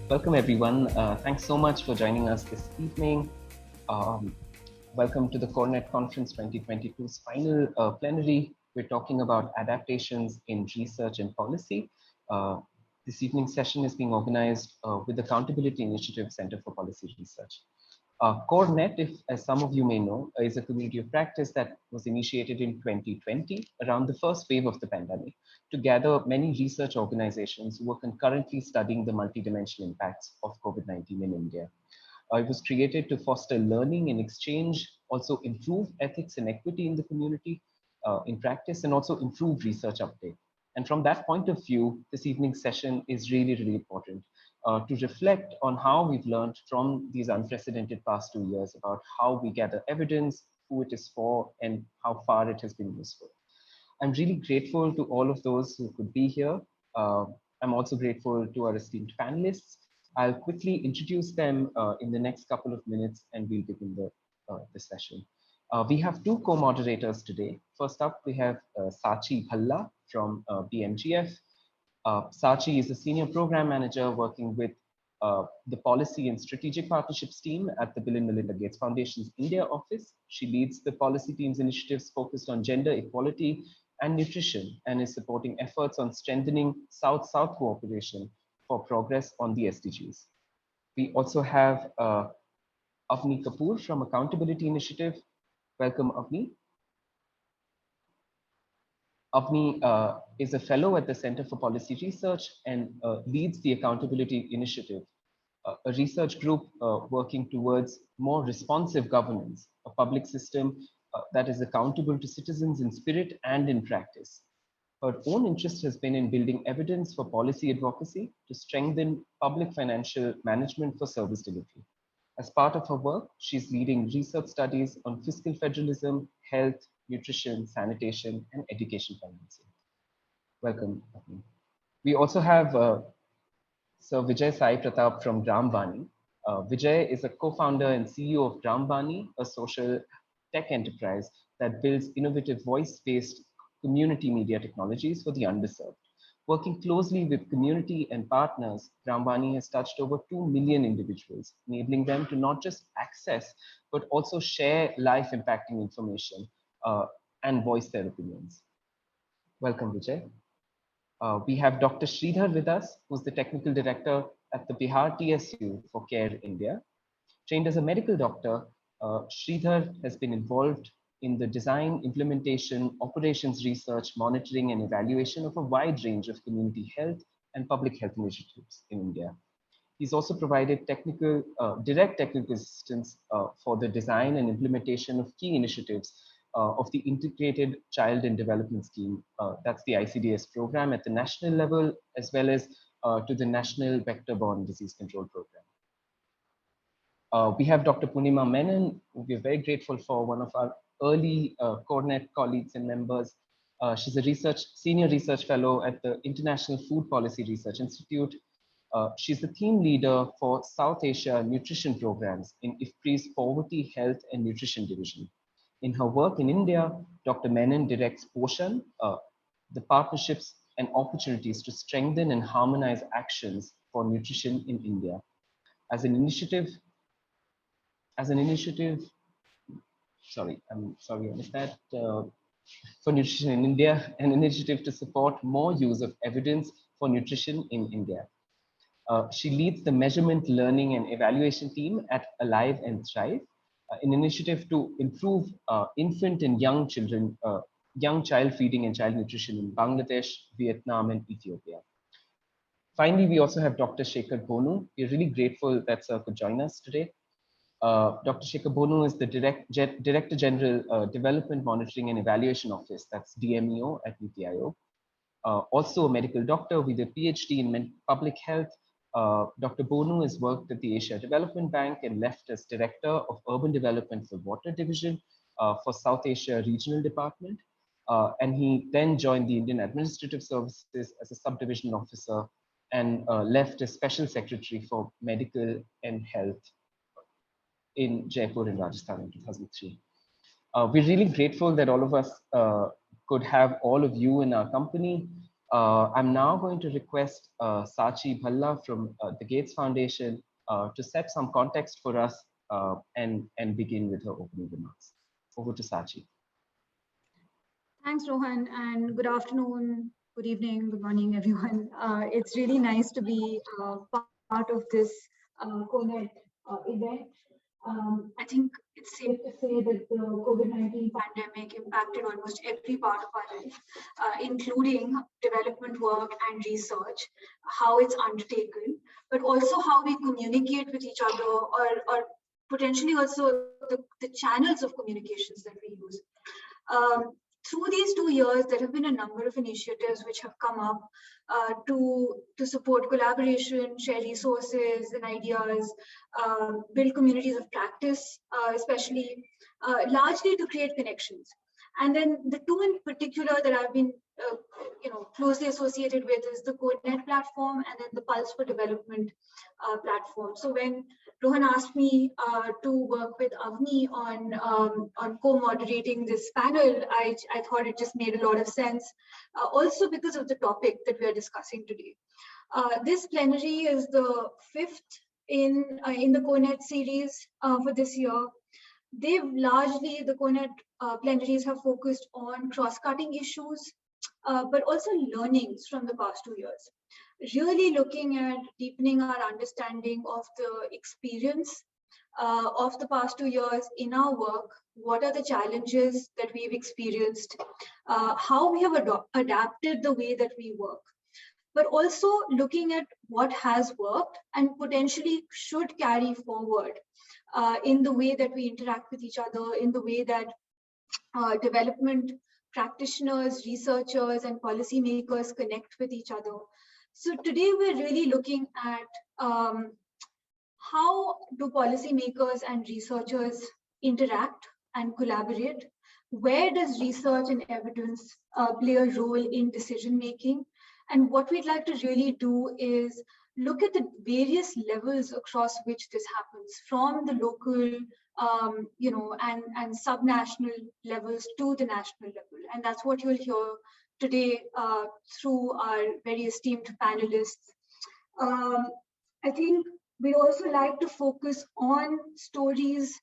Welcome everyone. Thanks so much for joining us this evening. Um, Welcome to the CoreNet Conference 2022's final plenary. We're talking about adaptations in research and policy. Uh, this evening's session is being organized with the Accountability Initiative Center for Policy Research. CoreNet, as some of you may know, is a community of practice that was initiated in 2020 around the first wave of the pandemic to gather many research organizations who were concurrently studying the multidimensional impacts of COVID-19 in India. It was created to foster learning and exchange, also improve ethics and equity in the community in practice, and also improve research uptake. And from that point of view, this evening's session is really, really important to reflect on how we've learned from these unprecedented past 2 years about how we gather evidence, who it is for, and how far it has been useful. I'm really grateful to all of those who could be here. Uh, I'm also grateful to our esteemed panelists. I'll quickly introduce them in the next couple of minutes and we'll begin the session. We have two co-moderators today. First up, we have Saachi Bhalla from BMGF. Saachi is a senior program manager working with the Policy and Strategic Partnerships team at the Bill and Melinda Gates Foundation's India office. She leads the policy team's initiatives focused on gender equality and nutrition and is supporting efforts on strengthening South-South cooperation for progress on the SDGs. We also have Avani Kapur from Accountability Initiative. Welcome, Avani. Avani is a fellow at the Center for Policy Research and leads the Accountability Initiative, a research group working towards more responsive governance, a public system that is accountable to citizens in spirit and in practice. Her own interest has been in building evidence for policy advocacy to strengthen public financial management for service delivery. As part of her work, she's leading research studies on fiscal federalism, health, nutrition, sanitation, and education financing. Welcome. We also have Sir Vijay Sai Pratap from Vaani. Vijay is a co-founder and CEO of Vaani, a social tech enterprise that builds innovative voice-based community media technologies for the underserved. Working closely with community and partners, Vaani has touched over 2 million individuals, enabling them to not just access, but also share life-impacting information and voice their opinions. Welcome, Vijay. We have Dr. Sridhar with us, who's the technical director at the Bihar TSU for CARE India. Trained as a medical doctor, Sridhar has been involved in the design, implementation, operations research, monitoring, and evaluation of a wide range of community health and public health initiatives in India. He's also provided direct technical assistance for the design and implementation of key initiatives of the Integrated Child and Development Scheme, that's the ICDS program at the national level, as well as to the National Vector-Borne Disease Control Program. We have Dr. Punima Menon, who we're very grateful for, one of our early CoreNet colleagues and members. She's a senior research fellow at the International Food Policy Research Institute. She's the team leader for South Asia nutrition programs in IFPRI's Poverty, Health and Nutrition Division. In her work in India, Dr. Menon directs Poshan, the partnerships and opportunities to strengthen and harmonize actions for nutrition in India. As an initiative, sorry, I missed that. For nutrition in India, an initiative to support more use of evidence for nutrition in India. She leads the measurement, learning, and evaluation team at Alive and Thrive, an initiative to improve infant and young child feeding and child nutrition in Bangladesh, Vietnam, and Ethiopia. Finally, we also have Dr. Sekhar Bonu. We're really grateful that Sir could join us today. Dr. Sekhar Bonu is the Director General Development Monitoring and Evaluation Office, that's DMEO at NITI Aayog. Also a medical doctor with a PhD in public health. Dr. Bonu has worked at the Asia Development Bank and left as Director of Urban Development for Water Division for South Asia Regional Department. And he then joined the Indian Administrative Services as a subdivision officer and left as Special Secretary for Medical and Health in Jaipur in Rajasthan in 2003. We're really grateful that all of us could have all of you in our company. I'm now going to request Saachi Bhalla from the Gates Foundation to set some context for us and begin with her opening remarks. Over to Saachi. Thanks, Rohan, and good afternoon, good evening, good morning, everyone. It's really nice to be part of this CONET event. I think it's safe to say that the COVID-19 pandemic impacted almost every part of our life, including development work and research, how it's undertaken, but also how we communicate with each other or potentially also the channels of communications that we use. Through these 2 years, there have been a number of initiatives which have come up to support collaboration, share resources and ideas, build communities of practice, especially largely to create connections. And then the two in particular that I've been closely associated with is the CodeNet platform and then the Pulse for Development platform. So when Rohan asked me to work with Avani on co-moderating this panel, I thought it just made a lot of sense, also because of the topic that we are discussing today. This plenary is the 5th in the CoNet series for this year. The CoNet plenaries have focused on cross-cutting issues, but also learnings from the past 2 years. Really looking at deepening our understanding of the experience of the past 2 years in our work. What are the challenges that we've experienced? How we have adapted the way that we work, but also looking at what has worked and potentially should carry forward in the way that we interact with each other, in the way that development practitioners, researchers, and policymakers connect with each other. So today we're really looking at how do policymakers and researchers interact and collaborate? Where does research and evidence play a role in decision making? And what we'd like to really do is look at the various levels across which this happens, from the local, and subnational levels to the national level. And that's what you'll hear today through our very esteemed panelists. I think we'd also like to focus on stories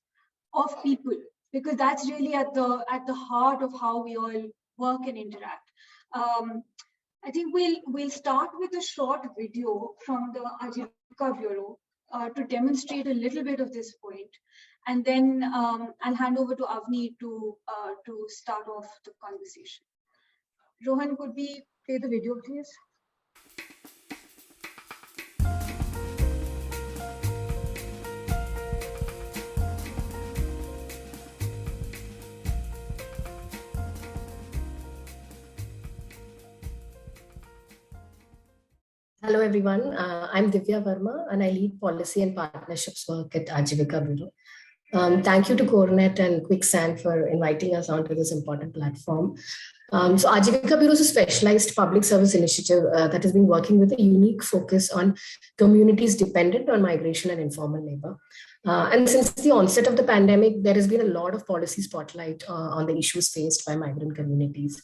of people, because that's really at the heart of how we all work and interact. I think we'll start with a short video from the Ajivika Bureau to demonstrate a little bit of this point, and then I'll hand over to Avani to start off the conversation. Rohan, could we play the video, please? Hello, everyone. I'm Divya Verma, and I lead policy and partnerships work at Ajivika Bureau. Thank you to CoreNet and Quicksand for inviting us onto this important platform. So Ajivika Bureau is a specialized public service initiative that has been working with a unique focus on communities dependent on migration and informal labor. And since the onset of the pandemic, there has been a lot of policy spotlight on the issues faced by migrant communities.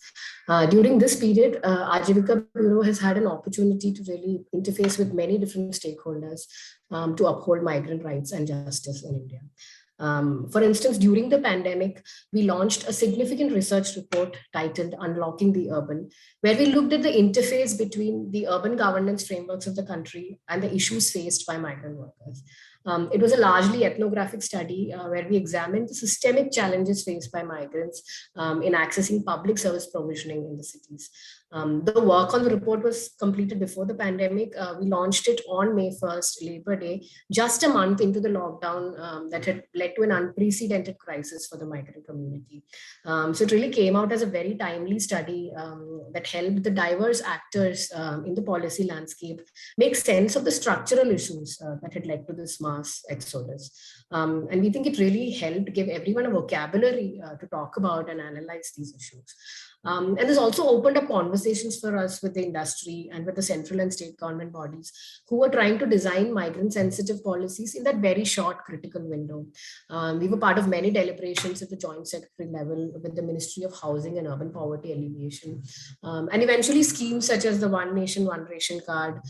During this period, Ajivika Bureau has had an opportunity to really interface with many different stakeholders to uphold migrant rights and justice in India. For instance, during the pandemic, we launched a significant research report titled Unlocking the Urban, where we looked at the interface between the urban governance frameworks of the country and the issues faced by migrant workers. It was a largely ethnographic study where we examined the systemic challenges faced by migrants in accessing public service provisioning in the cities. The work on the report was completed before the pandemic. We launched it on May 1st, Labor Day, just a month into the lockdown that had led to an unprecedented crisis for the migrant community. So it really came out as a very timely study that helped the diverse actors in the policy landscape make sense of the structural issues that had led to this march mass exodus. And we think it really helped give everyone a vocabulary to talk about and analyze these issues. And this also opened up conversations for us with the industry and with the central and state government bodies who were trying to design migrant-sensitive policies in that very short critical window. We were part of many deliberations at the Joint Secretary level with the Ministry of Housing and Urban Poverty Alleviation. And eventually schemes such as the One Nation, One Ration card,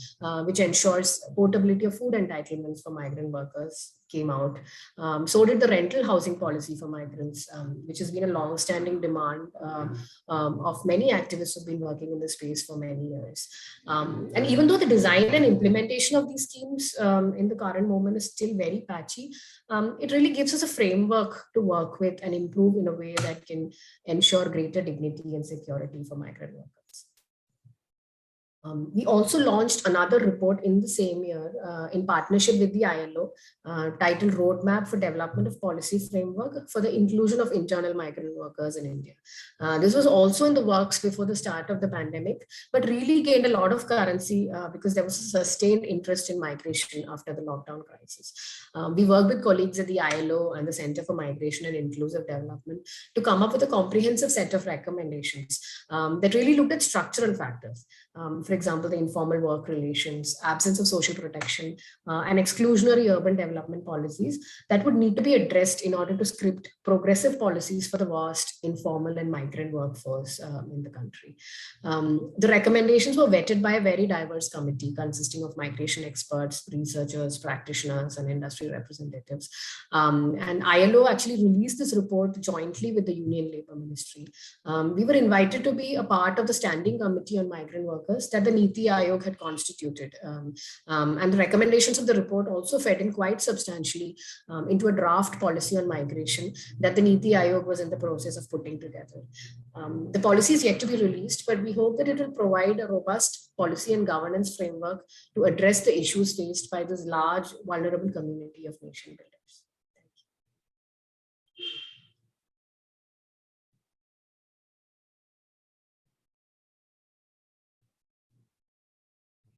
which ensures portability of food entitlements for migrant workers, came out. So did the rental housing policy for migrants, which has been a long-standing demand of many activists who've been working in the space for many years. And even though the design and implementation of these schemes in the current moment is still very patchy, it really gives us a framework to work with and improve in a way that can ensure greater dignity and security for migrant workers. We also launched another report in the same year in partnership with the ILO titled Roadmap for Development of Policy Framework for the Inclusion of Internal Migrant Workers in India. This was also in the works before the start of the pandemic, but really gained a lot of currency because there was a sustained interest in migration after the lockdown crisis. We worked with colleagues at the ILO and the Center for Migration and Inclusive Development to come up with a comprehensive set of recommendations that really looked at structural factors. For example, the informal work relations, absence of social protection, and exclusionary urban development policies that would need to be addressed in order to script progressive policies for the vast informal and migrant workforce in the country. The recommendations were vetted by a very diverse committee consisting of migration experts, researchers, practitioners, and industry representatives. And ILO actually released this report jointly with the Union Labour Ministry. We were invited to be a part of the Standing Committee on Migrant Workers that the NITI Aayog had constituted. And the recommendations of the report also fed in quite substantially into a draft policy on migration that the NITI Aayog was in the process of putting together. The policy is yet to be released, but we hope that it will provide a robust policy and governance framework to address the issues faced by this large, vulnerable community of nation builders.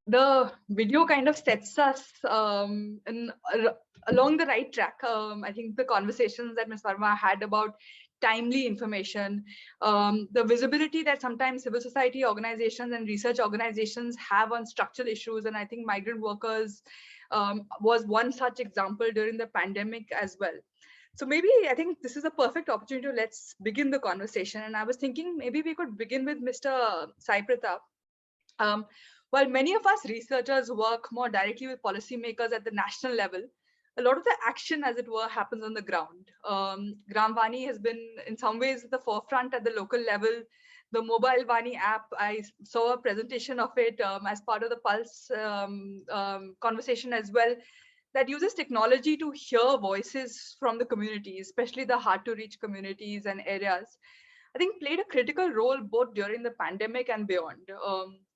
The video kind of sets us along the right track. I think the conversations that Ms. Verma had about timely information, the visibility that sometimes civil society organizations and research organizations have on structural issues. And I think migrant workers was one such example during the pandemic as well. So maybe I think this is a perfect opportunity to let's begin the conversation. And I was thinking maybe we could begin with Mr. Sai Pratap. While many of us researchers work more directly with policymakers at the national level, a lot of the action, as it were, happens on the ground. Vaani has been in some ways at the forefront at the local level. The mobile Vaani app, I saw a presentation of it as part of the Pulse conversation as well, that uses technology to hear voices from the community, especially the hard to reach communities and areas. I think played a critical role both during the pandemic and beyond.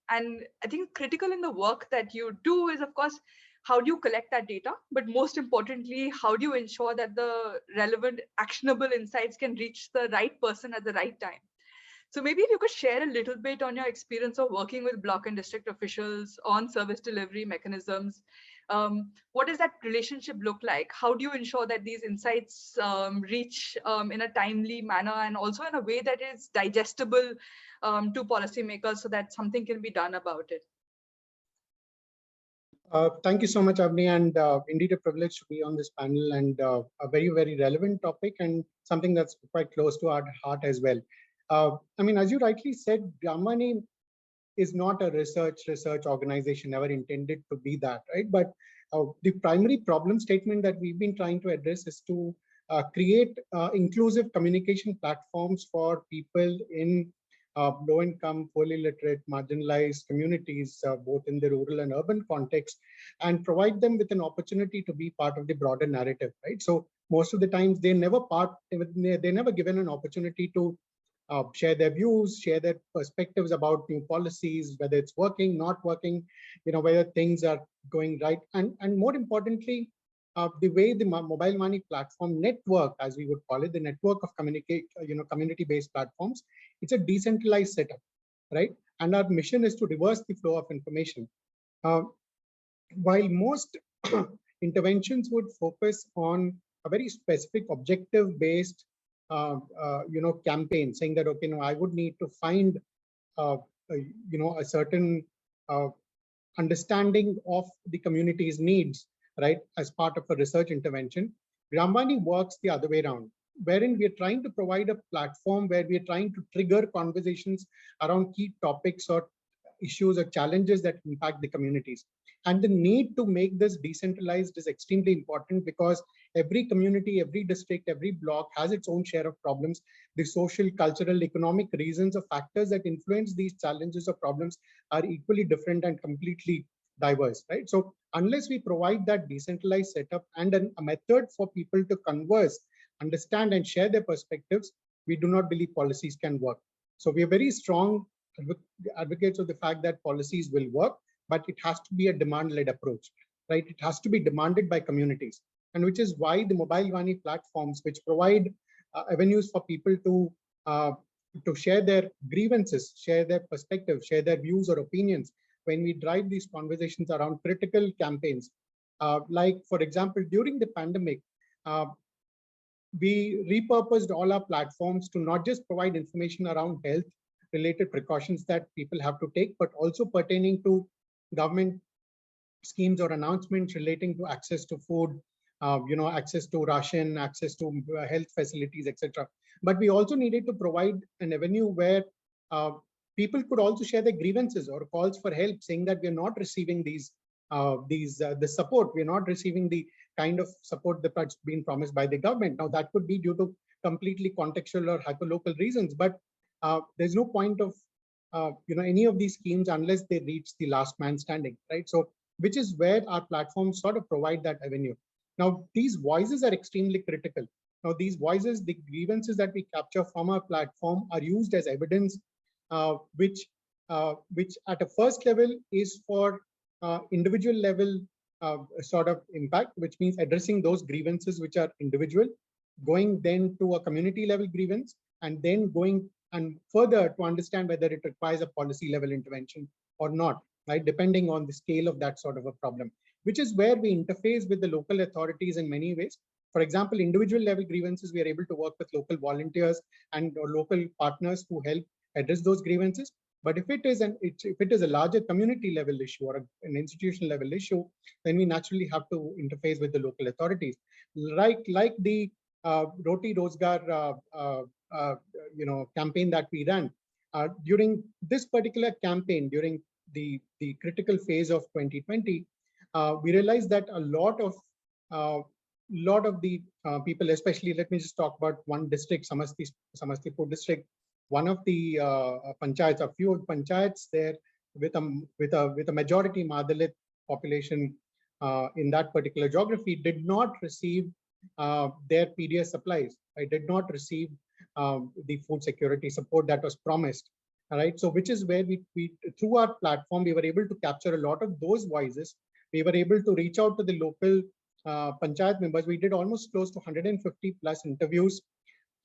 And I think critical in the work that you do is, of course, how do you collect that data? But most importantly, how do you ensure that the relevant, actionable insights can reach the right person at the right time? So maybe if you could share a little bit on your experience of working with block and district officials on service delivery mechanisms. What does that relationship look like? How do you ensure that these insights reach in a timely manner and also in a way that is digestible to policymakers so that something can be done about it? Thank you so much, Avani, and indeed a privilege to be on this panel and a very, very relevant topic and something that's quite close to our heart as well. I mean, as you rightly said, Vaani is not a research organization, never intended to be that, right? But the primary problem statement that we've been trying to address is to create inclusive communication platforms for people in low-income, poorly literate, marginalized communities, both in the rural and urban context, and provide them with an opportunity to be part of the broader narrative, right? So most of the times they're never given an opportunity to share their views, share their perspectives about new policies, whether it's working, not working, whether things are going right, and more importantly, the way the mobile Vaani platform network, as we would call it, the network of community-based platforms, it's a decentralized setup, right? And our mission is to reverse the flow of information. While most interventions would focus on a very specific objective-based, campaign, saying that, okay, no, I would need to find, a certain understanding of the community's needs, right, as part of a research intervention. Vaani works the other way around, wherein we are trying to provide a platform where we are trying to trigger conversations around key topics or issues or challenges that impact the communities. And the need to make this decentralized is extremely important, because every community, every district, every block has its own share of problems. The social, cultural, economic reasons or factors that influence these challenges or problems are equally different and completely diverse, right? So unless we provide that decentralized setup and a method for people to converse, understand, and share their perspectives, we do not believe policies can work. So we are very strong advocates of the fact that policies will work, but it has to be a demand-led approach, right? It has to be demanded by communities, and which is why the mobile Vaani platforms, which provide avenues for people to share their grievances, share their perspectives, share their views or opinions, when we drive these conversations around critical campaigns. Like, for example, during the pandemic, we repurposed all our platforms to not just provide information around health-related precautions that people have to take, but also pertaining to government schemes or announcements relating to access to food, access to ration, access to health facilities, etc. But we also needed to provide an avenue where people could also share their grievances or calls for help, saying that we are not receiving the support. We are not receiving the kind of support that's been promised by the government. Now, that could be due to completely contextual or hyperlocal reasons, but there's no point of any of these schemes unless they reach the last man standing, right? So, which is where our platforms sort of provide that avenue. Now, these voices are extremely critical. Now, these voices, the grievances that we capture from our platform are used as evidence, which at a first level is for individual level sort of impact, which means addressing those grievances which are individual, going then to a community level grievance, and then going and further to understand whether it requires a policy level intervention or not, right, depending on the scale of that sort of a problem, which is where we interface with the local authorities in many ways. For example, individual level grievances, we are able to work with local volunteers and local partners who help address those grievances. But if it is a larger community level issue or an institutional level issue, then we naturally have to interface with the local authorities. Like the Roti Rozgar campaign that we ran. During this particular campaign, during the critical phase of 2020, we realized that a lot of the people, especially, let me just talk about one district, Samastipur district, one of the panchayats, a few panchayats there with a majority Madalit population in that particular geography did not receive their PDS supplies. I did not receive the food security support that was promised. All right, so which is where we through our platform we were able to capture a lot of those voices. We were able to reach out to the local panchayat members. We did almost close to 150 plus interviews,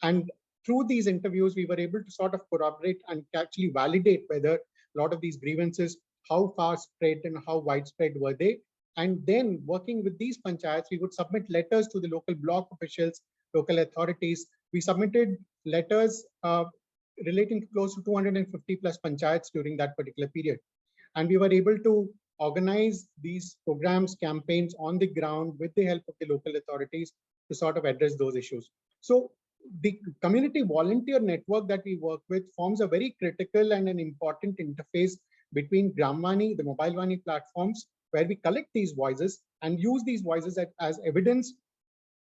and through these interviews we were able to sort of corroborate and actually validate whether a lot of these grievances, how far spread and how widespread were they. And then working with these panchayats, we would submit letters to the local block officials, local authorities. We submitted letters relating to close to 250 plus panchayats during that particular period. And we were able to organize these programs, campaigns on the ground with the help of the local authorities to sort of address those issues. So the community volunteer network that we work with forms a very critical and an important interface between Vaani, the mobile Vaani platforms, where we collect these voices and use these voices as evidence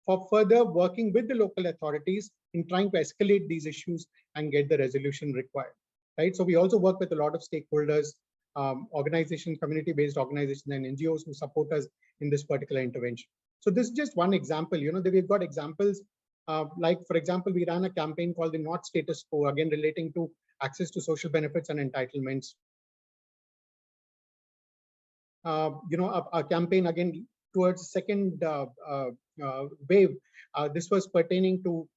for further working with the local authorities in trying to escalate these issues and get the resolution required, right? So we also work with a lot of stakeholders, organizations, community-based organizations and NGOs who support us in this particular intervention. So this is just one example. We've got examples like, for example, we ran a campaign called the Not Status Quo, again relating to access to social benefits and entitlements. A campaign again towards the second wave. This was pertaining to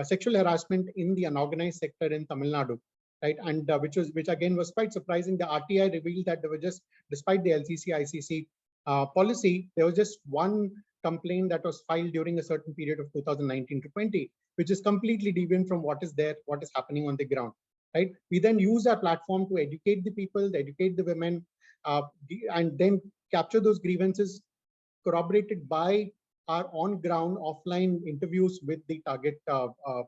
sexual harassment in the unorganized sector in Tamil Nadu, right? And which again was quite surprising. The RTI revealed that there were just, despite the LCC, ICC policy, there was just one complaint that was filed during a certain period of 2019 to 20, which is completely deviant from what is there, what is happening on the ground, right? We then use our platform to educate the people, educate the women, and then capture those grievances corroborated by our on-ground offline interviews with the target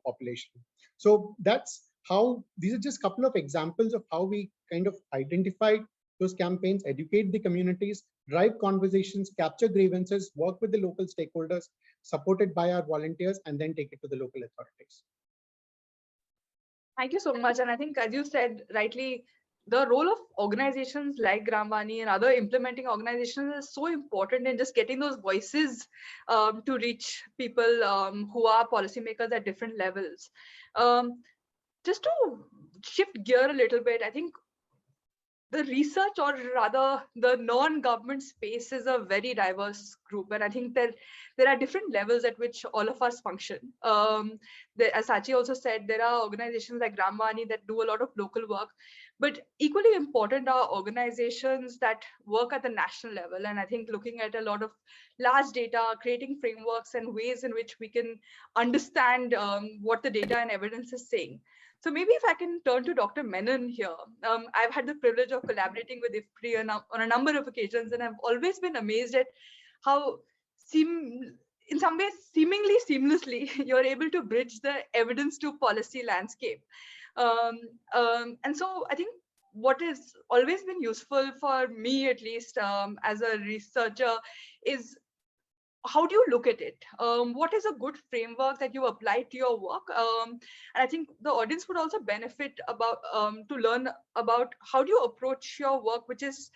population. So that's how, these are just a couple of examples of how we kind of identify those campaigns, educate the communities, drive conversations, capture grievances, work with the local stakeholders, supported by our volunteers, and then take it to the local authorities. Thank you so much. And I think, as you said rightly, the role of organizations like Vaani and other implementing organizations is so important in just getting those voices to reach people who are policymakers at different levels. Just to shift gear a little bit, I think the research, or rather the non-government space, is a very diverse group. And I think that there are different levels at which all of us function. As Saachi also said, there are organizations like Vaani that do a lot of local work, but equally important are organizations that work at the national level. And I think looking at a lot of large data, creating frameworks and ways in which we can understand what the data and evidence is saying. So maybe if I can turn to Dr. Menon here. I've had the privilege of collaborating with IFPRI on a number of occasions, and I've always been amazed at how, in some ways, seemingly seamlessly, you're able to bridge the evidence to policy landscape. And so I think what has always been useful for me, at least as a researcher, is how do you look at it? What is a good framework that you apply to your work? And I think the audience would also benefit about to learn about how do you approach your work, which is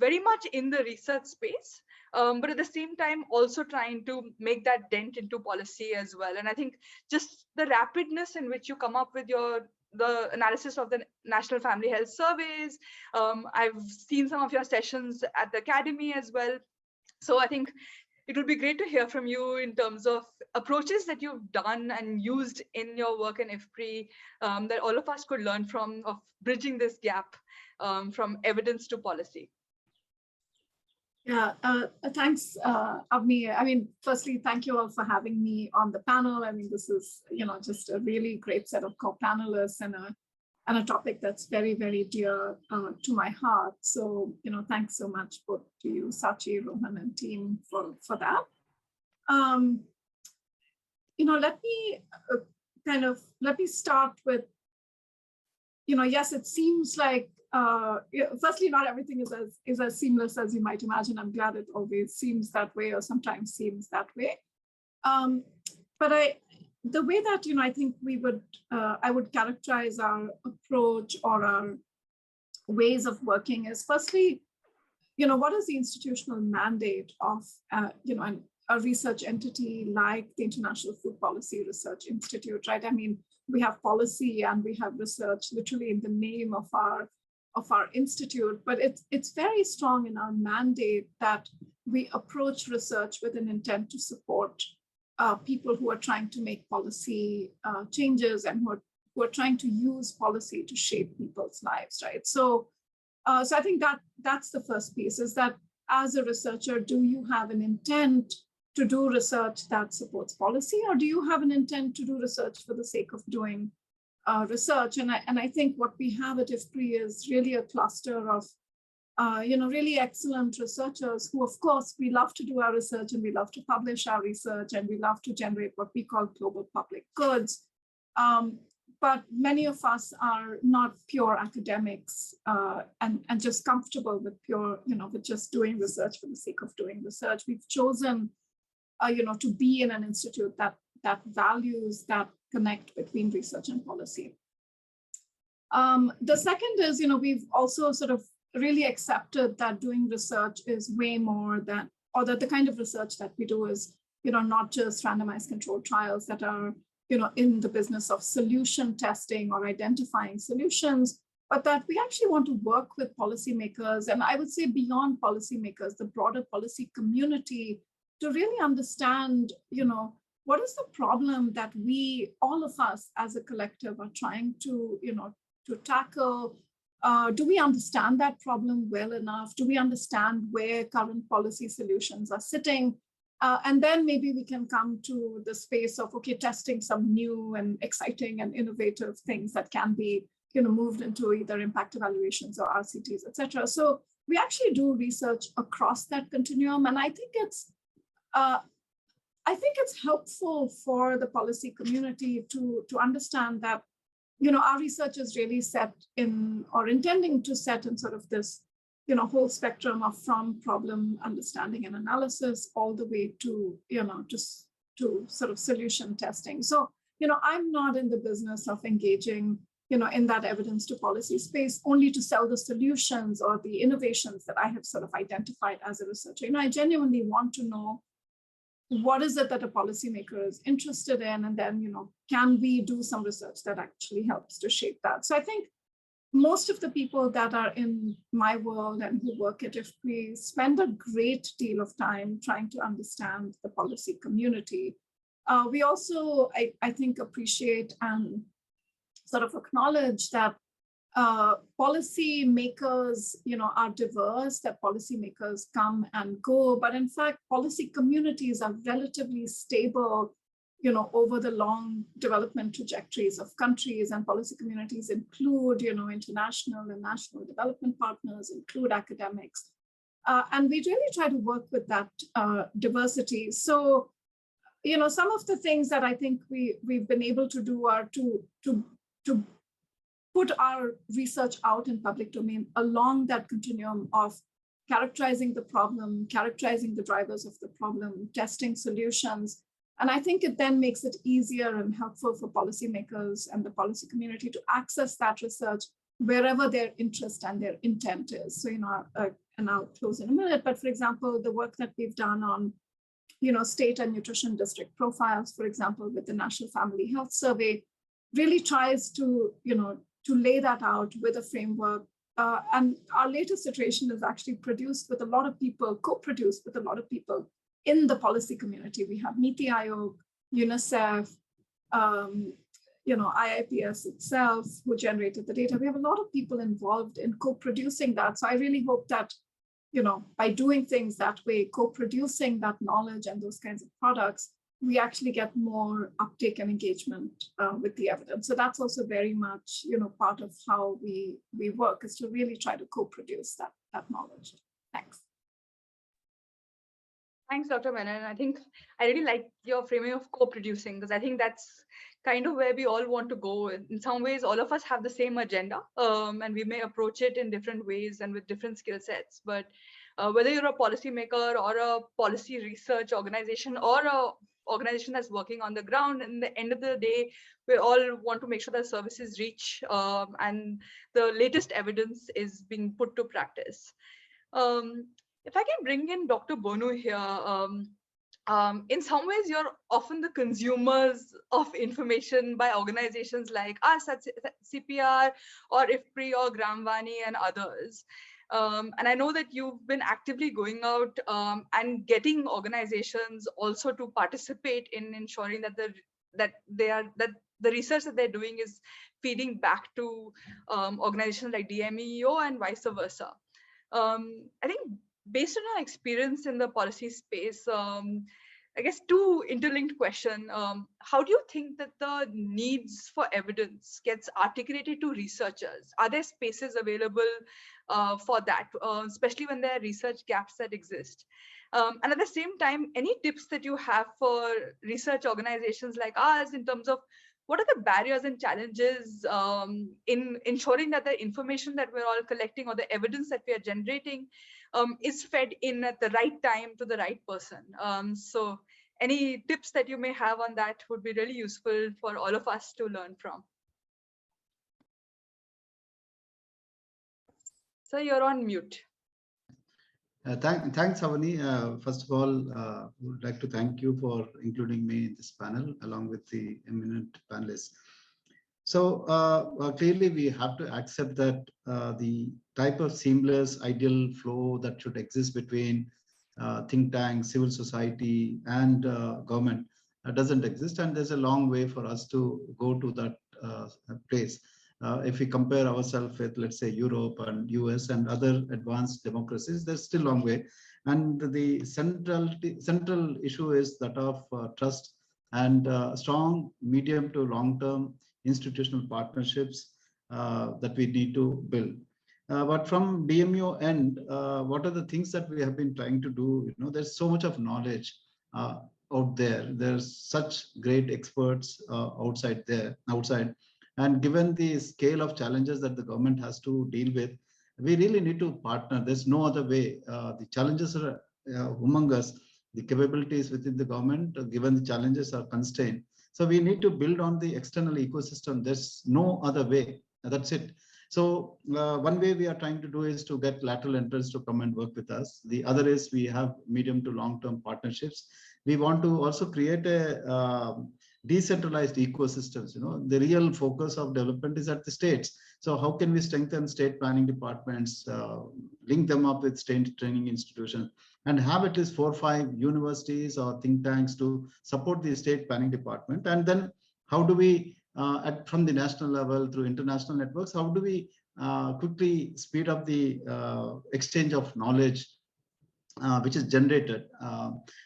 very much in the research space, but at the same time also trying to make that dent into policy as well. And I think just the rapidness in which you come up with the analysis of the National Family Health Surveys. I've seen some of your sessions at the academy as well. So I think it would be great to hear from you in terms of approaches that you've done and used in your work in IFPRI that all of us could learn from, of bridging this gap from evidence to policy. Yeah, thanks, Avani. I mean, firstly, thank you all for having me on the panel. I mean, this is, just a really great set of co-panelists and a topic that's very, very dear to my heart. So, thanks so much both to you, Saachi, Rohan, and team for that. Let me start with, yes, it seems like, firstly, not everything is as seamless as you might imagine. I'm glad it always seems that way, or sometimes seems that way. But the way that, I think I would characterize our approach or our ways of working is, firstly, what is the institutional mandate of, a research entity like the International Food Policy Research Institute, right? I mean, we have policy and we have research literally in the name of our institute, but it's very strong in our mandate that we approach research with an intent to support people who are trying to make policy changes and who are trying to use policy to shape people's lives, right? So I think that's the first piece, is that as a researcher, do you have an intent to do research that supports policy, or do you have an intent to do research for the sake of doing research? And I think what we have at IFPRI is really a cluster of really excellent researchers who, of course, we love to do our research and we love to publish our research and we love to generate what we call global public goods. But many of us are not pure academics and just comfortable with pure, with just doing research for the sake of doing research. We've chosen, to be in an institute that values that connect between research and policy. The second is, we've also sort of really accepted that doing research is way more than, or that the kind of research that we do is, not just randomized controlled trials that are, in the business of solution testing or identifying solutions, but that we actually want to work with policymakers, and I would say beyond policymakers, the broader policy community, to really understand, what is the problem that we, all of us as a collective, are trying to, to tackle, Do we understand that problem well enough? Do we understand where current policy solutions are sitting? And then maybe we can come to the space of, okay, testing some new and exciting and innovative things that can be, moved into either impact evaluations or RCTs, et cetera. So we actually do research across that continuum. And I think it's helpful for the policy community to understand that, our research is really set in, or intending to set in sort of this, whole spectrum of from problem understanding and analysis all the way to, to sort of solution testing. So, I'm not in the business of engaging, in that evidence to policy space only to sell the solutions or the innovations that I have sort of identified as a researcher. I genuinely want to know what is it that a policymaker is interested in, and then, can we do some research that actually helps to shape that? So I think most of the people that are in my world and who work at IFPRI spend a great deal of time trying to understand the policy community. We also, I think, appreciate and sort of acknowledge that policy makers, are diverse, that policymakers come and go, but in fact, policy communities are relatively stable, over the long development trajectories of countries, and policy communities include, international and national development partners, include academics. And we really try to work with that diversity. So, some of the things that I think we've been able to do are to put our research out in public domain along that continuum of characterizing the problem, characterizing the drivers of the problem, testing solutions. And I think it then makes it easier and helpful for policymakers and the policy community to access that research wherever their interest and their intent is. So, and I'll close in a minute, but for example, the work that we've done on, state and nutrition district profiles, for example, with the National Family Health Survey, really tries to, to lay that out with a framework. And our latest iteration is actually produced with a lot of people, co-produced with a lot of people in the policy community. We have NITI, Aayog, UNICEF, IIPS itself, who generated the data. We have a lot of people involved in co-producing that. So I really hope that, by doing things that way, co-producing that knowledge and those kinds of products, we actually get more uptake and engagement with the evidence. So that's also very much, part of how we work, is to really try to co-produce that knowledge. Thanks. Thanks, Dr. Menon. I think I really like your framing of co-producing, because I think that's kind of where we all want to go. In some ways, all of us have the same agenda, and we may approach it in different ways and with different skill sets. But whether you're a policymaker or a policy research organization or a organization that's working on the ground, in the end of the day, we all want to make sure that services reach and the latest evidence is being put to practice. If I can bring in Dr. Bonu here, in some ways, you're often the consumers of information by organizations like us at CPR or IFPRI or Vaani and others. And I know that you've been actively going out and getting organizations also to participate in ensuring that the research that they're doing is feeding back to organizations like DMEO and vice versa. I think based on our experience in the policy space, I guess two interlinked questions. How do you think that the needs for evidence gets articulated to researchers? Are there spaces available for that, especially when there are research gaps that exist? And at the same time, any tips that you have for research organizations like ours in terms of what are the barriers and challenges in ensuring that the information that we're all collecting or the evidence that we are generating is fed in at the right time to the right person? So any tips that you may have on that would be really useful for all of us to learn from. So you're on mute. Thanks, Avani. First of all, I would like to thank you for including me in this panel along with the eminent panelists. So clearly we have to accept that the type of seamless ideal flow that should exist between think tanks, civil society and government doesn't exist, and there's a long way for us to go to that place. if we compare ourselves with, let's say, Europe and US and other advanced democracies, there's still a long way. And the central issue is that of trust and strong medium to long-term institutional partnerships that we need to build. But from DMEO end, what are the things that we have been trying to do? You know, there's so much of knowledge out there. There's such great experts outside. And given the scale of challenges that the government has to deal with, we really need to partner. There's no other way. The challenges are humongous. The capabilities within the government, given the challenges, are constrained. So we need to build on the external ecosystem. There's no other way. That's it. So one way we are trying to do is to get lateral entrants to come and work with us. The other is we have medium to long-term partnerships. We want to also create a decentralized ecosystems. You know, the real focus of development is at the states. So how can we strengthen state planning departments, link them up with state training institutions, and have at least 4 or 5 universities or think tanks to support the state planning department? And then how do we, from the national level through international networks, how do we quickly speed up the exchange of knowledge which is generated?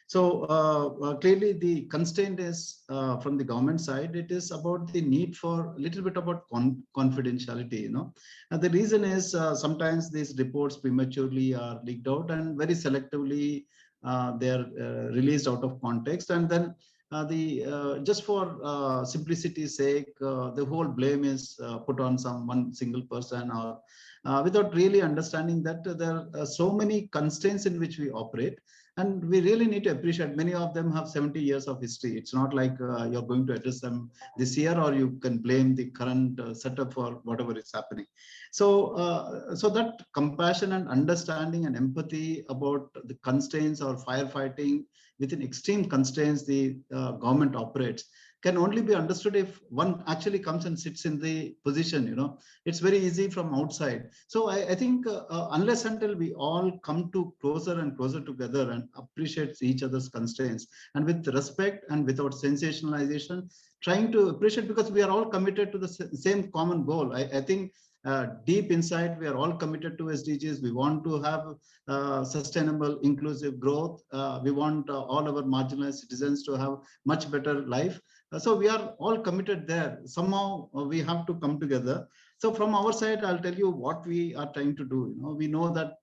So clearly the constraint is from the government side. It is about the need for a little bit about confidentiality, you know. And the reason is sometimes these reports prematurely are leaked out, and very selectively they are released out of context, and then just for simplicity's sake, the whole blame is put on one single person, or without really understanding that there are so many constraints in which we operate. And we really need to appreciate many of them have 70 years of history. It's not like you're going to address them this year, or you can blame the current setup for whatever is happening. So, so that compassion and understanding and empathy about the constraints or firefighting within extreme constraints the government operates can only be understood if one actually comes and sits in the position. You know, it's very easy from outside. So I think unless until we all come to closer and closer together and appreciate each other's constraints, and with respect and without sensationalization, trying to appreciate, because we are all committed to the same common goal. I think deep inside, we are all committed to SDGs. We want to have sustainable, inclusive growth. We want all our marginalized citizens to have much better life. So we are all committed there. Somehow we have to come together. So from our side, I'll tell you what we are trying to do. You know, we know that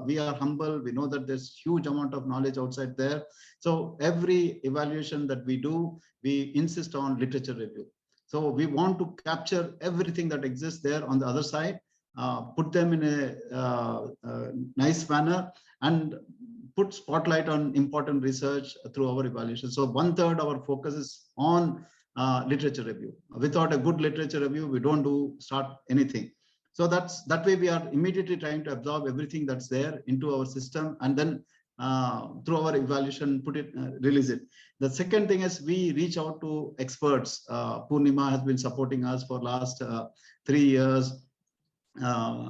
we are humble. We know that there's huge amount of knowledge outside there. So every evaluation that we do, we insist on literature review. So we want to capture everything that exists there on the other side, put them in a nice manner, and put spotlight on important research through our evaluation. So 1/3 our focus is on literature review. Without a good literature review, we don't start anything. So that way we are immediately trying to absorb everything that's there into our system, and then through our evaluation, release it. The second thing is we reach out to experts. Purnima has been supporting us for last 3 years,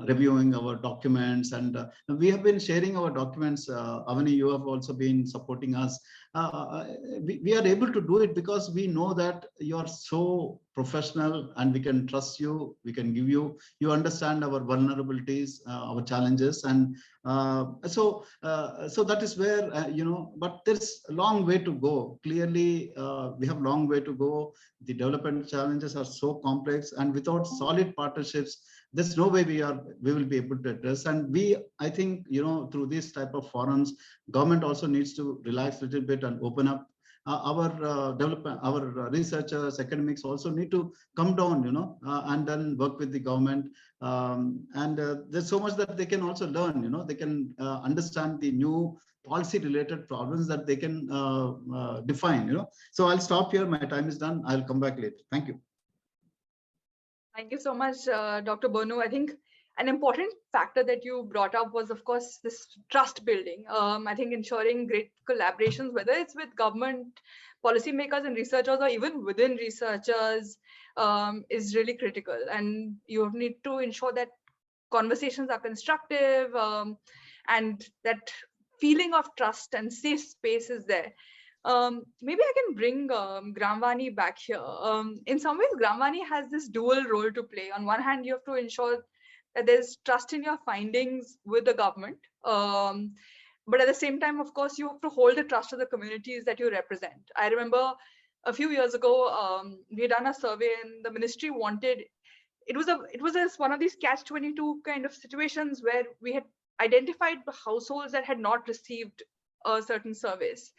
reviewing our documents, and we have been sharing our documents. Avani, you have also been supporting us. We are able to do it because we know that you are so professional and we can trust you. We can give you understand our vulnerabilities, our challenges, and so that is where you know. But there's a long way to go. Clearly, we have a long way to go. The development challenges are so complex, and without solid partnerships, there's no way we will be able to address. And I think, you know, through these type of forums, government also needs to relax a little bit and open up. Our researchers, academics also need to come down, you know, and then work with the government. And there's so much that they can also learn, you know. They can understand the new policy related problems that they can define, you know. So I'll stop here. My time is done. I'll come back later. Thank you. Thank you so much, Dr. Bonu. I think an important factor that you brought up was, of course, this trust building. I think ensuring great collaborations, whether it's with government policymakers and researchers, or even within researchers, is really critical. And you need to ensure that conversations are constructive, and that feeling of trust and safe space is there. Maybe I can bring Vaani back here. In some ways, Vaani has this dual role to play. On one hand, you have to ensure that there's trust in your findings with the government. But at the same time, of course, you have to hold the trust of the communities that you represent. I remember a few years ago, we had done a survey and the ministry wanted, it was one of these catch-22 kind of situations where we had identified households that had not received a certain service.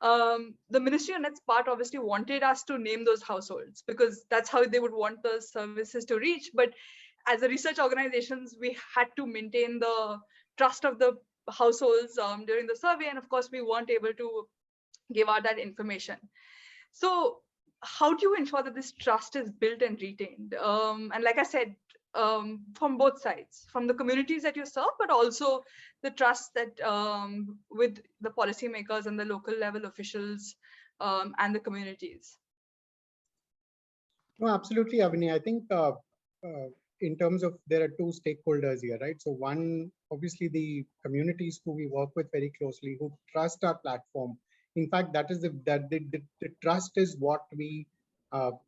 The ministry on its part obviously wanted us to name those households because that's how they would want the services to reach. But as a research organizations, we had to maintain the trust of the households during the survey. And of course, we weren't able to give out that information. So how do you ensure that this trust is built and retained? And like I said, from both sides, from the communities that you serve, but also the trust that with the policymakers and the local level officials and the communities. No, absolutely, Avani. I think in terms of, there are two stakeholders here, right? So one, obviously the communities who we work with very closely, who trust our platform. In fact, that is the trust is what we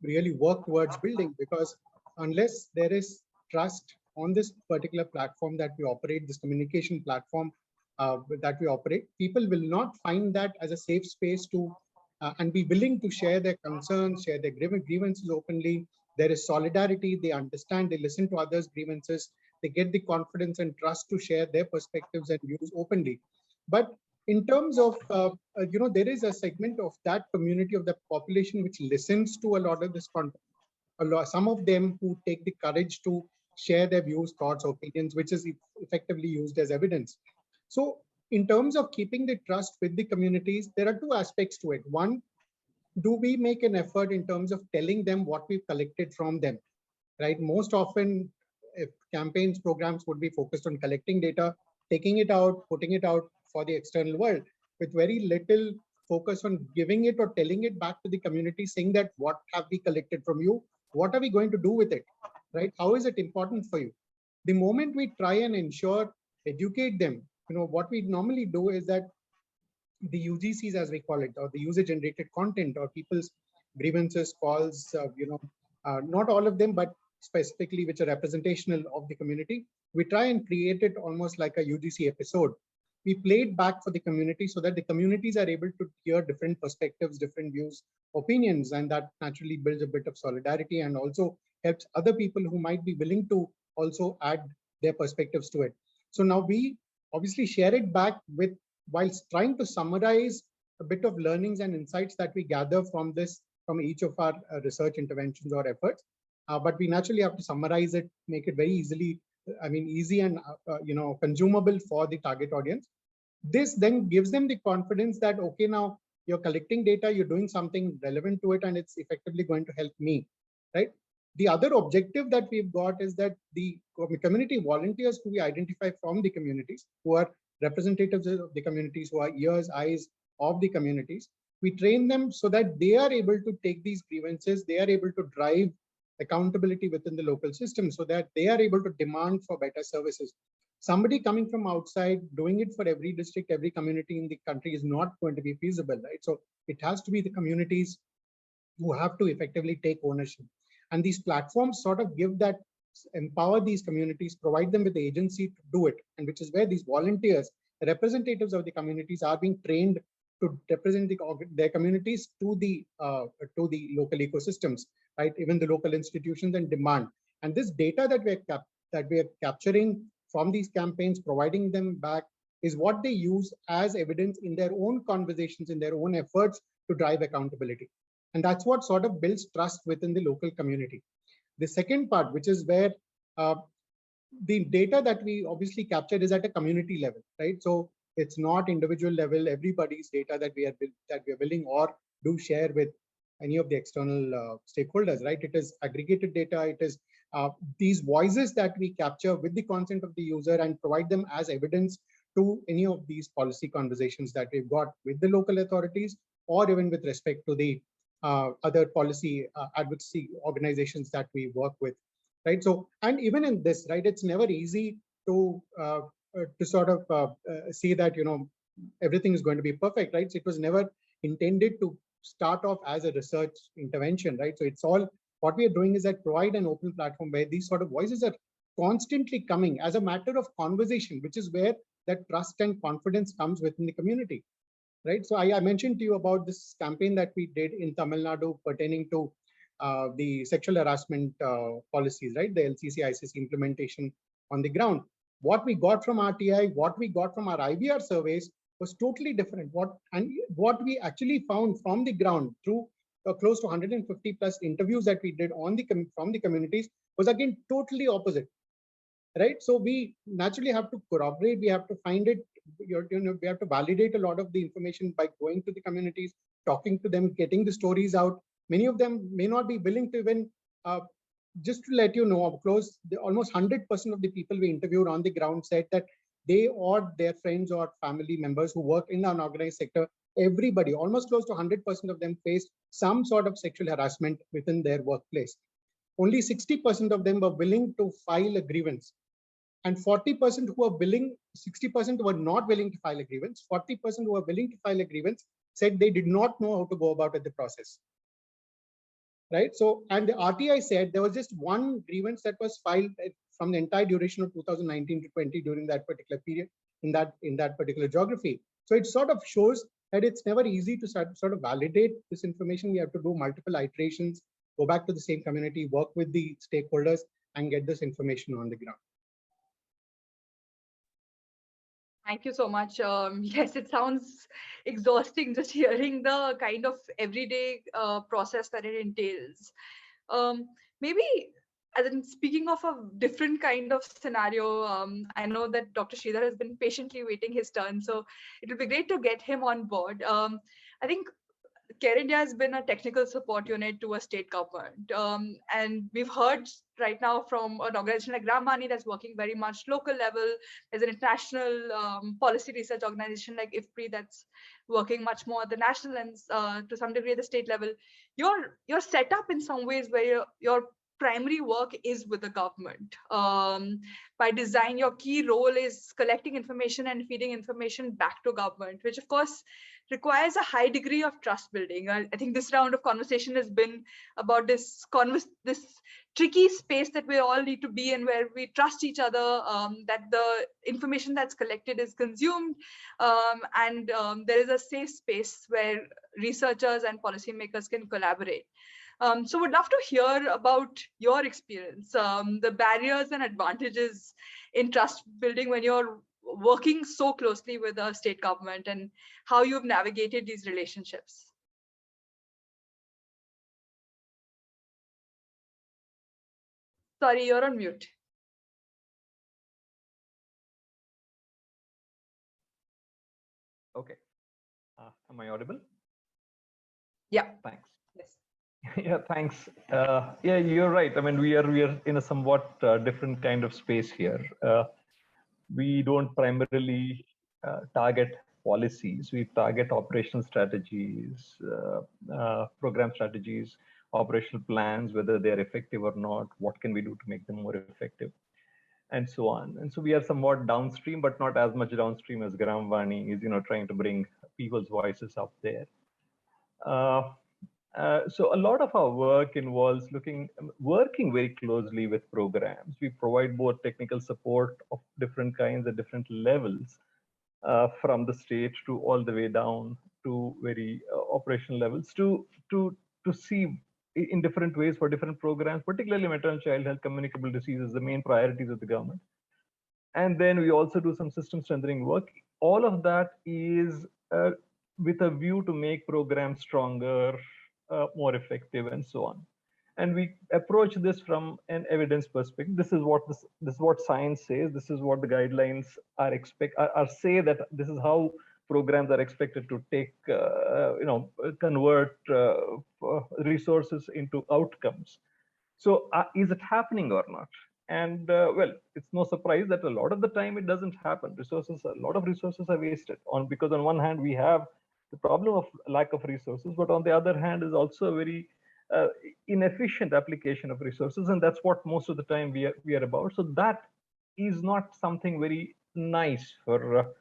really work towards building, because unless there is trust on this particular platform that we operate, this communication platform that we operate, people will not find that as a safe space to and be willing to share their concerns, share their grievances openly. There is solidarity, they understand, they listen to others' grievances, they get the confidence and trust to share their perspectives and views openly. But in terms of, there is a segment of that community, of the population, which listens to a lot of this content. Some of them who take the courage to share their views, thoughts, opinions, which is effectively used as evidence. So in terms of keeping the trust with the communities, there are two aspects to it. One, do we make an effort in terms of telling them what we've collected from them, right? Most often, if campaigns, programs would be focused on collecting data, taking it out, putting it out for the external world, with very little focus on giving it or telling it back to the community, saying that what have we collected from you? What are we going to do with it, right? How is it important for you? The moment we try and ensure, educate them, what we normally do is that the UGCs, as we call it, or the user-generated content, or people's grievances, calls, not all of them, but specifically which are representational of the community, we try and create it almost like a UGC episode. We play it back for the community so that the communities are able to hear different perspectives, different views, opinions, and that naturally builds a bit of solidarity and also helps other people who might be willing to also add their perspectives to it. So now we obviously share it back with, whilst trying to summarize a bit of learnings and insights that we gather from this, from each of our research interventions or efforts. But we naturally have to summarize it, make it very easy and consumable for the target audience. This then gives them the confidence that, okay, now you're collecting data, you're doing something relevant to it, and it's effectively going to help me, right? The other objective that we've got is that the community volunteers who we identify from the communities, who are representatives of the communities, who are ears, eyes of the communities, we train them so that they are able to take these grievances, they are able to drive accountability within the local system, so that they are able to demand for better services. Somebody coming from outside doing it for every district, every community in the country is not going to be feasible, right? So it has to be the communities who have to effectively take ownership. And these platforms sort of give that, empower these communities, provide them with the agency to do it, and which is where these volunteers, the representatives of the communities, are being trained to represent their communities to the local ecosystems, right? Even the local institutions, and demand. And this data that we are capturing from these campaigns, providing them back, is what they use as evidence in their own conversations, in their own efforts to drive accountability. And that's what sort of builds trust within the local community. The second part, which is where the data that we obviously captured is at a community level, right? So it's not individual level, everybody's data that we are willing or do share with any of the external stakeholders, right? It is aggregated data. It is these voices that we capture with the consent of the user and provide them as evidence to any of these policy conversations that we've got with the local authorities, or even with respect to the other policy advocacy organizations that we work with, right? So, and even in this, right, it's never easy to sort of see that, everything is going to be perfect, right? So it was never intended to start off as a research intervention, right? So it's all, what we are doing is that provide an open platform where these sort of voices are constantly coming as a matter of conversation, which is where that trust and confidence comes within the community, right? So I mentioned to you about this campaign that we did in Tamil Nadu pertaining to the sexual harassment policies, right? The LCC-ICC implementation on the ground. What we got from RTI, what we got from our IVR surveys was totally different. What we actually found from the ground through close to 150 plus interviews that we did on from the communities was again totally opposite, right? So we naturally have to corroborate, we have to find it, we have to validate a lot of the information by going to the communities, talking to them, getting the stories out. Many of them may not be willing to even, just to let you know, almost 100% of the people we interviewed on the ground said that they or their friends or family members who work in the unorganized sector, everybody, almost close to 100% of them faced some sort of sexual harassment within their workplace. Only 60% of them were willing to file a grievance. And 40% who are willing, 60% who were not willing to file a grievance, 40% who were willing to file a grievance said they did not know how to go about it, the process. Right? So, and the RTI said there was just one grievance that was filed from the entire duration of 2019 to 20 during that particular period in that particular geography. So it sort of shows that it's never easy to sort of validate this information. We have to do multiple iterations, go back to the same community, work with the stakeholders, and get this information on the ground. Thank you so much. Yes, it sounds exhausting just hearing the kind of everyday process that it entails. Maybe, as in speaking of a different kind of scenario, I know that Dr. Sridhar has been patiently waiting his turn, so it would be great to get him on board. I think Care India has been a technical support unit to a state government. And we've heard right now from an organization like Vaani that's working very much local level. There's an international policy research organization like IFPRI that's working much more at the national and to some degree at the state level. You're set up in some ways where your primary work is with the government. By design, your key role is collecting information and feeding information back to government, which of course requires a high degree of trust building. I think this round of conversation has been about this tricky space that we all need to be in, where we trust each other, that the information that's collected is consumed, and there is a safe space where researchers and policymakers can collaborate. So would love to hear about your experience, the barriers and advantages in trust building when you're working so closely with the state government and how you've navigated these relationships. Sorry, you're on mute. Okay. Am I audible? Yeah. Thanks. Yes. Yeah, thanks. Yeah, you're right. I mean, we are in a somewhat different kind of space here. We don't primarily target policies. We target operational strategies, program strategies, operational plans, whether they're effective or not, what can we do to make them more effective, and so on. And so we are somewhat downstream, but not as much downstream as Vaani is, trying to bring people's voices up there. So a lot of our work involves working very closely with programs. We provide both technical support of different kinds at different levels, from the state to all the way down to very operational levels, to see in different ways for different programs, particularly maternal child health, communicable diseases, the main priorities of the government. And then we also do some system strengthening work. All of that is with a view to make programs stronger, more effective, and so on. And we approach this from an evidence perspective. This is what science says. This is what the guidelines say that this is how programs are expected to take, convert resources into outcomes. So is it happening or not? And well, it's no surprise that a lot of the time it doesn't happen. A lot of resources are wasted because on one hand we have the problem of lack of resources, but on the other hand is also a very inefficient application of resources, and that's what most of the time we are about. So that is not something very nice for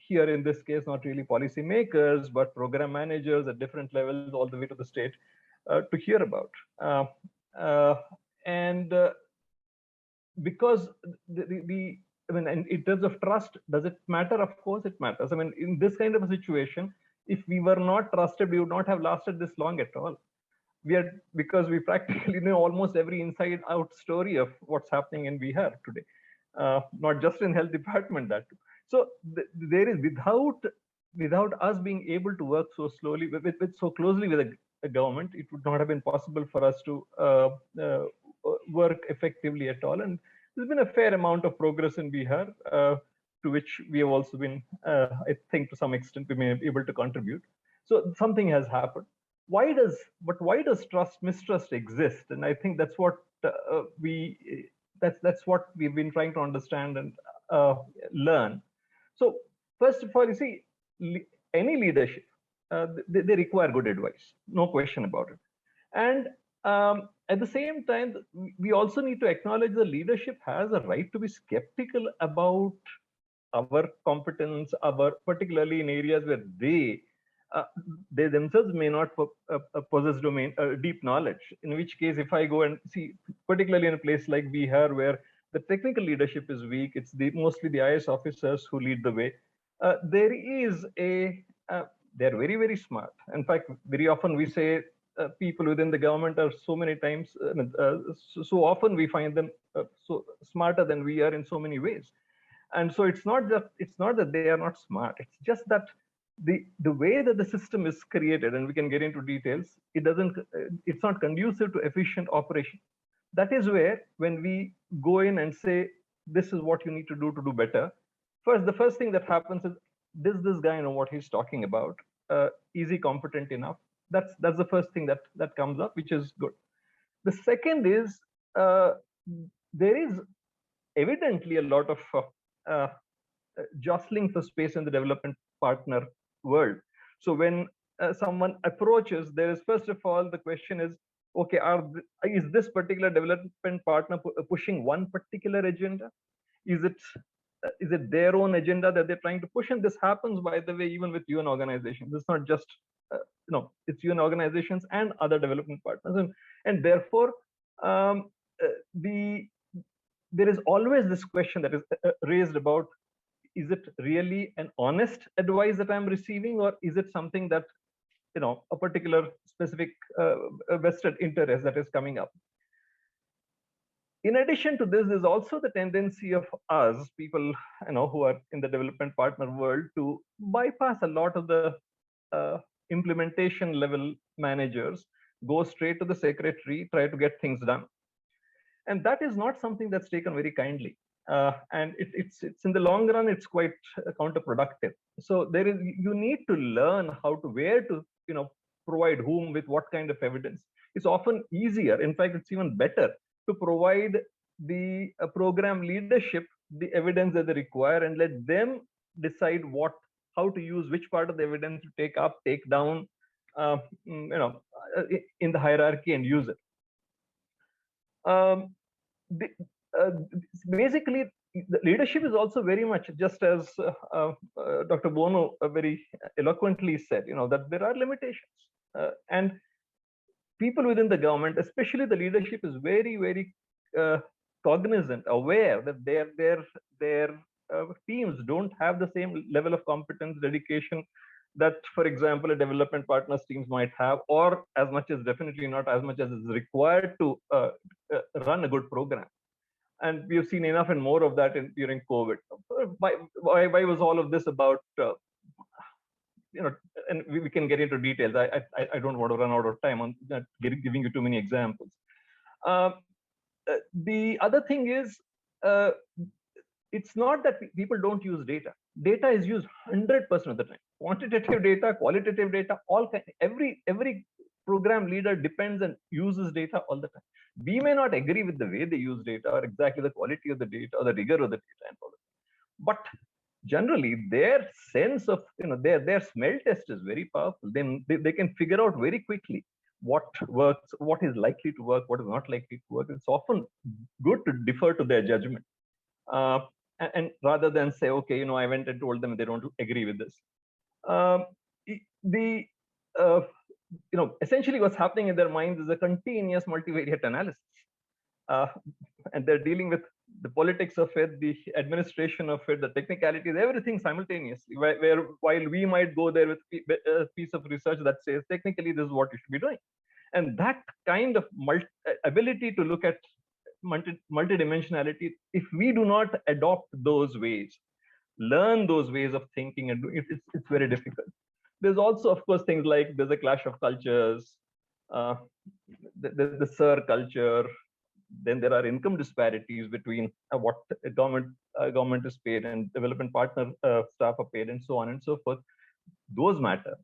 here in this case, not really policy makers, but program managers at different levels, all the way to the state, to hear about. Because I mean, in terms of trust, does it matter? Of course it matters. I mean, in this kind of a situation, if we were not trusted, we would not have lasted this long at all. Because we practically know almost every inside out story of what's happening in Bihar today, not just in health department, that too. So there is, without us being able to work so slowly so closely with a government, it would not have been possible for us to work effectively at all. And there's been a fair amount of progress in Bihar, to which we have also been, I think, to some extent, we may be able to contribute. So something has happened. Why does mistrust exist? And I think that's what that's what we've been trying to understand and learn. So first of all, you see, any leadership, they require good advice, no question about it. And at the same time, we also need to acknowledge the leadership has a right to be skeptical about our competence, particularly in areas where they themselves may not possess deep knowledge. In which case, if I go and see, particularly in a place like Bihar, where the technical leadership is weak, it's mostly the IAS officers who lead the way. They're very, very smart. In fact, very often we say people within the government are so many times, so often we find them so smarter than we are in so many ways. And so it's not that they are not smart. It's just that the way that the system is created, and we can get into details, it's not conducive to efficient operation. That is where, when we go in and say, this is what you need to do better, the first thing that happens is, does this guy know what he's talking about? Is he competent enough? That's the first thing that comes up, which is good. The second is, there is evidently a lot of jostling for space in the development partner world. So when someone approaches, there is, first of all, the question is, okay, is this particular development partner pushing one particular agenda? Is it their own agenda that they're trying to push? And this happens, by the way, even with UN organizations. It's not just it's UN organizations and other development partners, and therefore there is always this question that is raised about, is it really an honest advice that I'm receiving, or is it something that, a particular specific vested interest that is coming up? In addition to this, there's also the tendency of us, people, who are in the development partner world, to bypass a lot of the implementation level managers, go straight to the secretary, try to get things done. And that is not something that's taken very kindly. And it's in the long run, it's quite counterproductive. So you need to learn where to provide whom with what kind of evidence. It's often easier, in fact, it's even better to provide the program leadership the evidence that they require, and let them decide how to use which part of the evidence to take up, take down, in the hierarchy, and use it. Basically, the leadership is also very much, just as Dr. Bonu very eloquently said, that there are limitations. And people within the government, especially the leadership, is very, very cognizant, aware that their teams don't have the same level of competence, dedication that, for example, a development partners teams might have, or definitely not as much as is required to run a good program. And we have seen enough and more of that during COVID. Why was all of this about? And we can get into details. I don't want to run out of time on that, giving you too many examples. The other thing is, it's not that people don't use data. Data is used 100% of the time. Quantitative data, qualitative data, every program leader depends and uses data all the time. We may not agree with the way they use data, or exactly the quality of the data, or the rigor of the data, and all that. But generally, their sense of, their smell test is very powerful. Then they can figure out very quickly what works, what is likely to work, what is not likely to work. It's often good to defer to their judgment. and rather than say, okay, I went and told them they don't agree with this. Essentially what's happening in their minds is a continuous multivariate analysis. And they're dealing with the politics of it, the administration of it, the technicalities, everything simultaneously. Where while we might go there with a piece of research that says, technically, this is what you should be doing. And that kind of ability to look at multidimensionality, if we do not adopt those ways, learn those ways of thinking, and it's very difficult. There's also, of course, things like there's a clash of cultures, the Sir culture. Then there are income disparities between what a government is paid and development partner staff are paid, and so on and so forth. Those matter.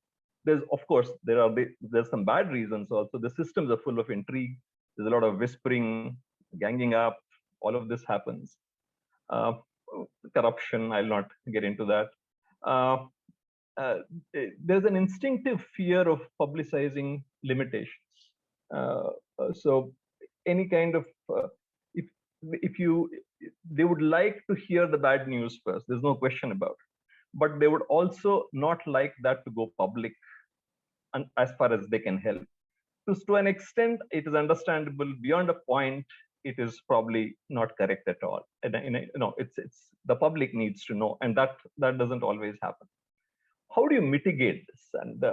There's, of course, there's some bad reasons also. The systems are full of intrigue. There's a lot of whispering, ganging up. All of this happens. Corruption, I'll not get into that. There's an instinctive fear of publicizing limitations. So any kind of, they would like to hear the bad news first. There's no question about it. But they would also not like that to go public, and as far as they can help. To an extent, it is understandable. Beyond a point, it is probably not correct at all. And it's the public needs to know, and that doesn't always happen. How do you mitigate this? And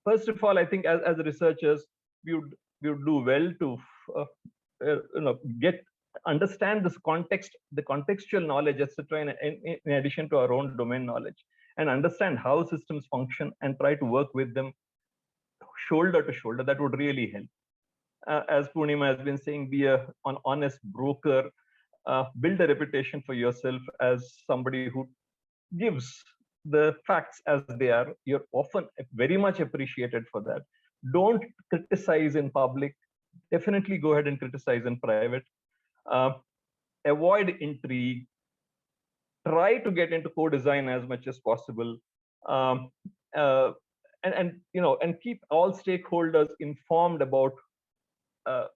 first of all, I think as researchers, we would do well to understand this context, the contextual knowledge, etc., in addition to our own domain knowledge, and understand how systems function and try to work with them shoulder to shoulder. That would really help. As Purnima has been saying, be an honest broker, build a reputation for yourself as somebody who gives the facts as they are. You're often very much appreciated for that. Don't criticize in public. Definitely go ahead and criticize in private. Avoid intrigue. Try to get into co-design as much as possible, and keep all stakeholders informed about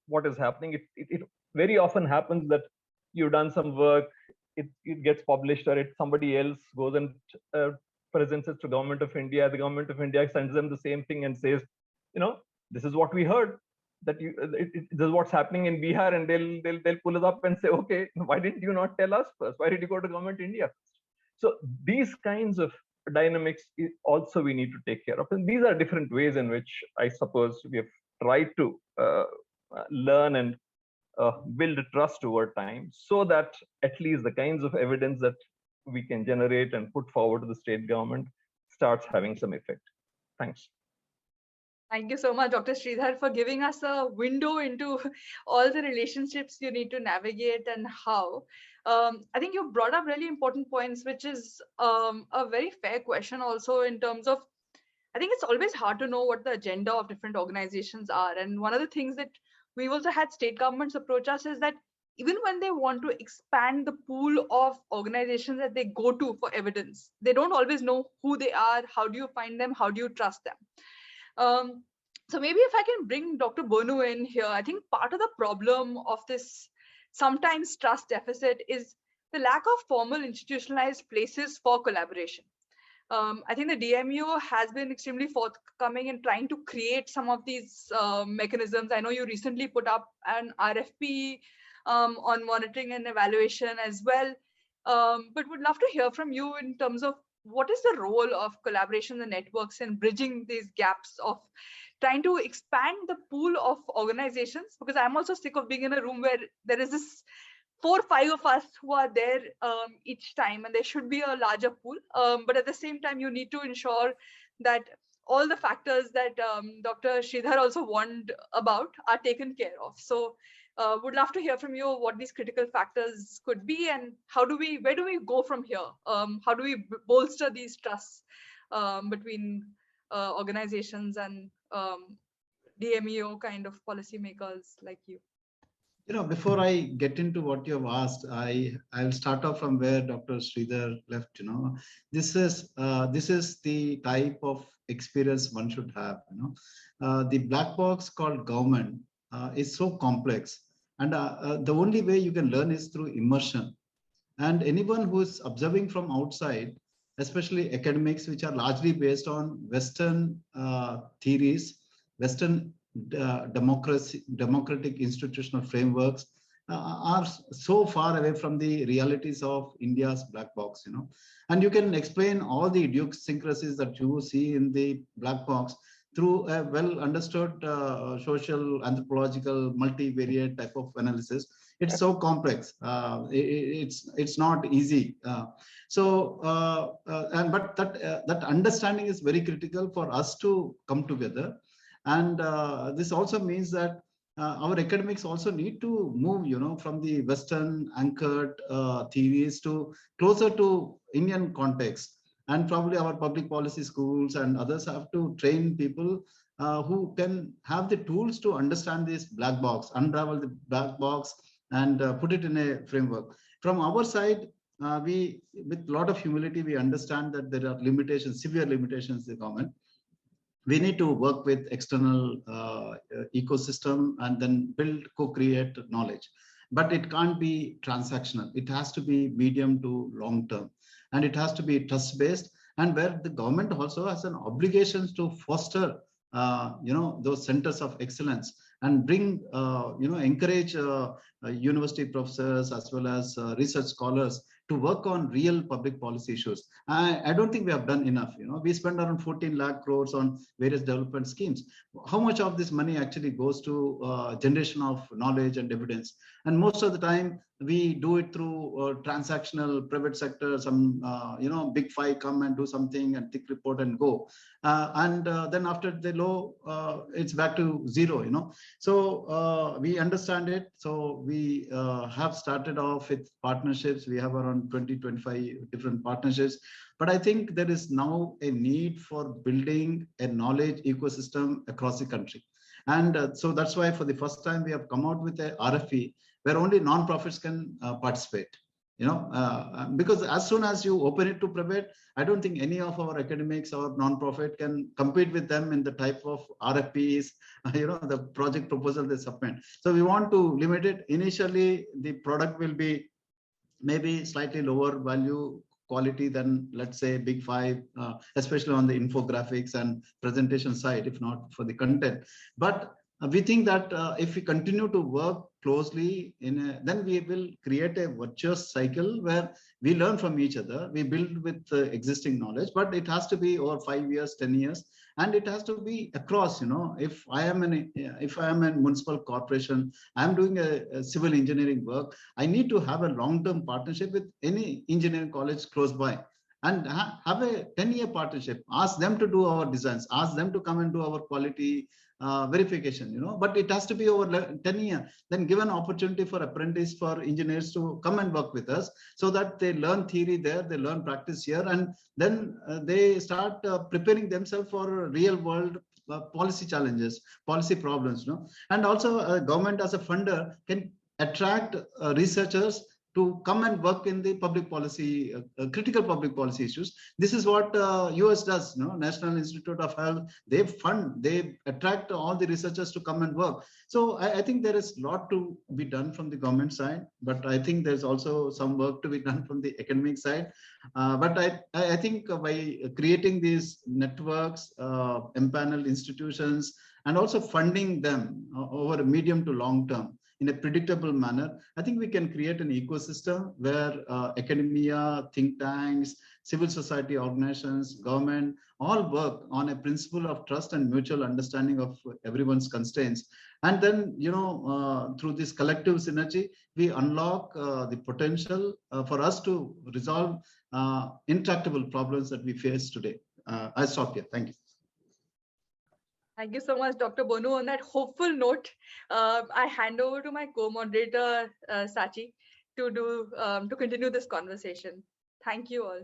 what is happening. It very often happens that you've done some work, it gets published, or somebody else goes and presents it to Government of India. The Government of India sends them the same thing and says, this is what we heard, that this is what's happening in Bihar, and they'll pull it up and say, okay, why didn't you not tell us first? Why did you go to Government India first? So these kinds of dynamics also we need to take care of. And these are different ways in which I suppose we have tried to learn and build trust over time, so that at least the kinds of evidence that we can generate and put forward to the state government starts having some effect. Thanks. Thank you so much, Dr. Sridhar, for giving us a window into all the relationships you need to navigate and how. I think you brought up really important points, which is a very fair question also in terms of, I think it's always hard to know what the agenda of different organizations are. And one of the things that we've also had state governments approach us is that even when they want to expand the pool of organizations that they go to for evidence, they don't always know who they are, how do you find them, how do you trust them? So maybe if I can bring Dr. Bonu in here, I think part of the problem of this sometimes trust deficit is the lack of formal institutionalized places for collaboration. I think the DMEO has been extremely forthcoming in trying to create some of these mechanisms. I know you recently put up an RFP on monitoring and evaluation as well, but would love to hear from you in terms of what is the role of collaboration and networks in bridging these gaps of trying to expand the pool of organizations? Because I'm also sick of being in a room where there is this 4 or 5 of us who are there each time, and there should be a larger pool. But at the same time, you need to ensure that all the factors that Dr. Sridhar also warned about are taken care of. So would love to hear from you what these critical factors could be, and where do we go from here? How do we bolster these trusts between organizations and DMEO kind of policymakers like you? Before I get into what you have asked, I'll start off from where Dr. Sridhar left. This is the type of experience one should have. The black box called government is so complex, and the only way you can learn is through immersion. And anyone who is observing from outside, especially academics, which are largely based on Western theories, Western democratic institutional frameworks, are so far away from the realities of India's black box, and you can explain all the idiosyncrasies that you see in the black box through a well understood social, anthropological, multivariate type of analysis. It's so complex. It's not easy. But that understanding is very critical for us to come together. And this also means that our academics also need to move, from the Western anchored theories to closer to Indian context. And probably our public policy schools and others have to train people who can have the tools to understand this black box, unravel the black box, and put it in a framework. From our side, we, with a lot of humility, we understand that there are limitations, severe limitations in the government. We need to work with external ecosystem and then build, co-create knowledge. But it can't be transactional. It has to be medium to long term. And it has to be trust-based, and where the government also has an obligation to foster, those centers of excellence and bring, encourage university professors as well as research scholars to work on real public policy issues. I don't think we have done enough. We spend around 14 lakh crores on various development schemes. How much of this money actually goes to generation of knowledge and evidence? And most of the time, we do it through transactional private sector. Some big five come and do something and thick report and go, and then after the low, it's back to zero. So we understand it. So we have started off with partnerships. We have around 20-25 different partnerships. But I think there is now a need for building a knowledge ecosystem across the country. And so that's why for the first time we have come out with a RFP where only non-profits can participate. Because as soon as you open it to private, I don't think any of our academics or non-profit can compete with them in the type of RFPs, the project proposal they submit. So we want to limit it. Initially, the product will be maybe slightly lower value quality than, let's say, big five, especially on the infographics and presentation side, if not for the content. But we think that if we continue to work closely, then we will create a virtuous cycle where we learn from each other. We build with existing knowledge, but it has to be over 5 years, 10 years, and it has to be across. If I am a municipal corporation, I'm doing a civil engineering work, I need to have a long-term partnership with any engineering college close by. And have a 10-year partnership. Ask them to do our designs. Ask them to come and do our quality verification. But it has to be over 10 years. Then give an opportunity for apprentice, for engineers to come and work with us, so that they learn theory there, they learn practice here, and then they start preparing themselves for real world policy challenges, policy problems. And also, government as a funder can attract researchers to come and work in the public policy, critical public policy issues. This is what US does, National Institute of Health. They attract all the researchers to come and work. So I think there is a lot to be done from the government side, but I think there's also some work to be done from the academic side. But I think by creating these networks, empaneled institutions, and also funding them over a medium to long term, in a predictable manner, I think we can create an ecosystem where academia, think tanks, civil society organizations, government, all work on a principle of trust and mutual understanding of everyone's constraints. And then, through this collective synergy, we unlock the potential for us to resolve intractable problems that we face today. I'll stop here. Thank you. Thank you so much, Dr. Bonu. On that hopeful note, I hand over to my co-moderator, Saachi, to continue this conversation. Thank you all.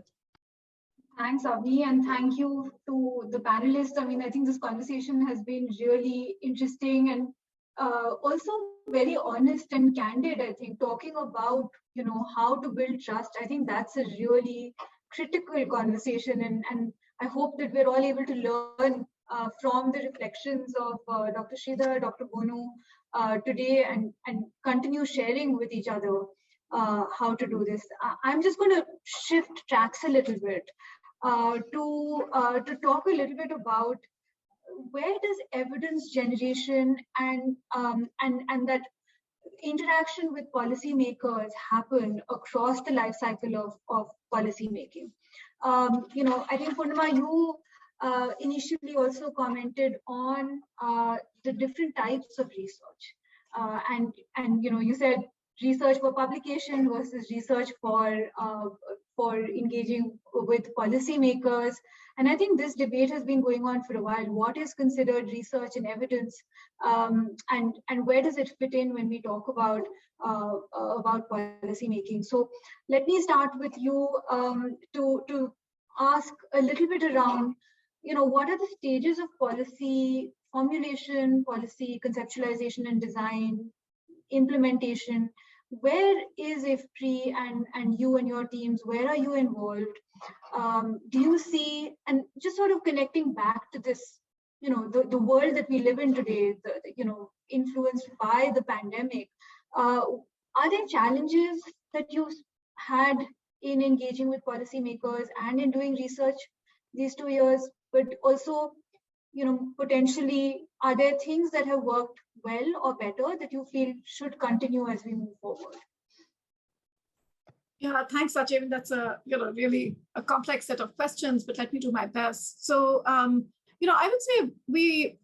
Thanks, Avani, and thank you to the panelists. I think this conversation has been really interesting and also very honest and candid. I think talking about, how to build trust, I think that's a really critical conversation. And I hope that we're all able to learn from the reflections of Dr. Sridhar, Dr. Bonu today, and continue sharing with each other. how to do this. I'm just going to shift tracks a little bit to talk a little bit about where does evidence generation and that interaction with policymakers happen across the life cycle of policy making. I think Purnima, you initially also commented on the different types of research, and you said research for publication versus research for engaging with policymakers. And I think this debate has been going on for a while. What is considered research and evidence, and where does it fit in when we talk about policy making? So let me start with you to ask a little bit around, what are the stages of policy formulation, policy conceptualization and design, implementation? Where is IFPRI and you and your teams, where are you involved? Do you see, and just sort of connecting back to this, the world that we live in today, influenced by the pandemic, are there challenges that you had in engaging with policymakers and in doing research these 2 years, but also, potentially, are there things that have worked well or better that you feel should continue as we move forward? Yeah, thanks, Saachi. That's a really a complex set of questions, but let me do my best. So, I would say we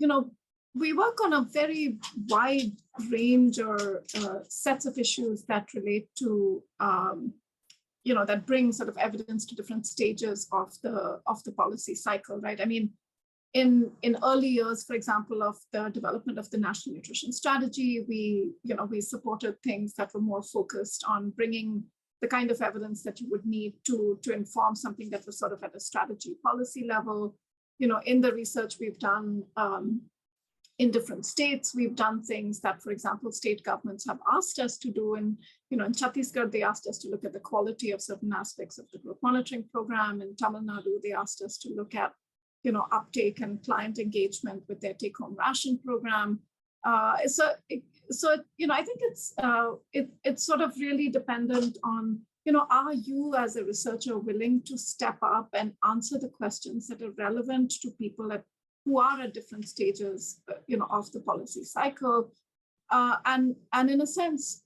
work on a very wide range or sets of issues that relate to that bring sort of evidence to different stages of the policy cycle, right? I mean, in early years, for example, of the development of the National Nutrition Strategy, we supported things that were more focused on bringing the kind of evidence that you would need to inform something that was sort of at a strategy policy level. In the research we've done in different states, we've done things that, for example, state governments have asked us to do. And in Chhattisgarh, they asked us to look at the quality of certain aspects of the growth monitoring program. In Tamil Nadu, they asked us to look at uptake and client engagement with their take-home ration program. So I think it's sort of really dependent on, are you as a researcher willing to step up and answer the questions that are relevant to people who are at different stages, of the policy cycle, and in a sense,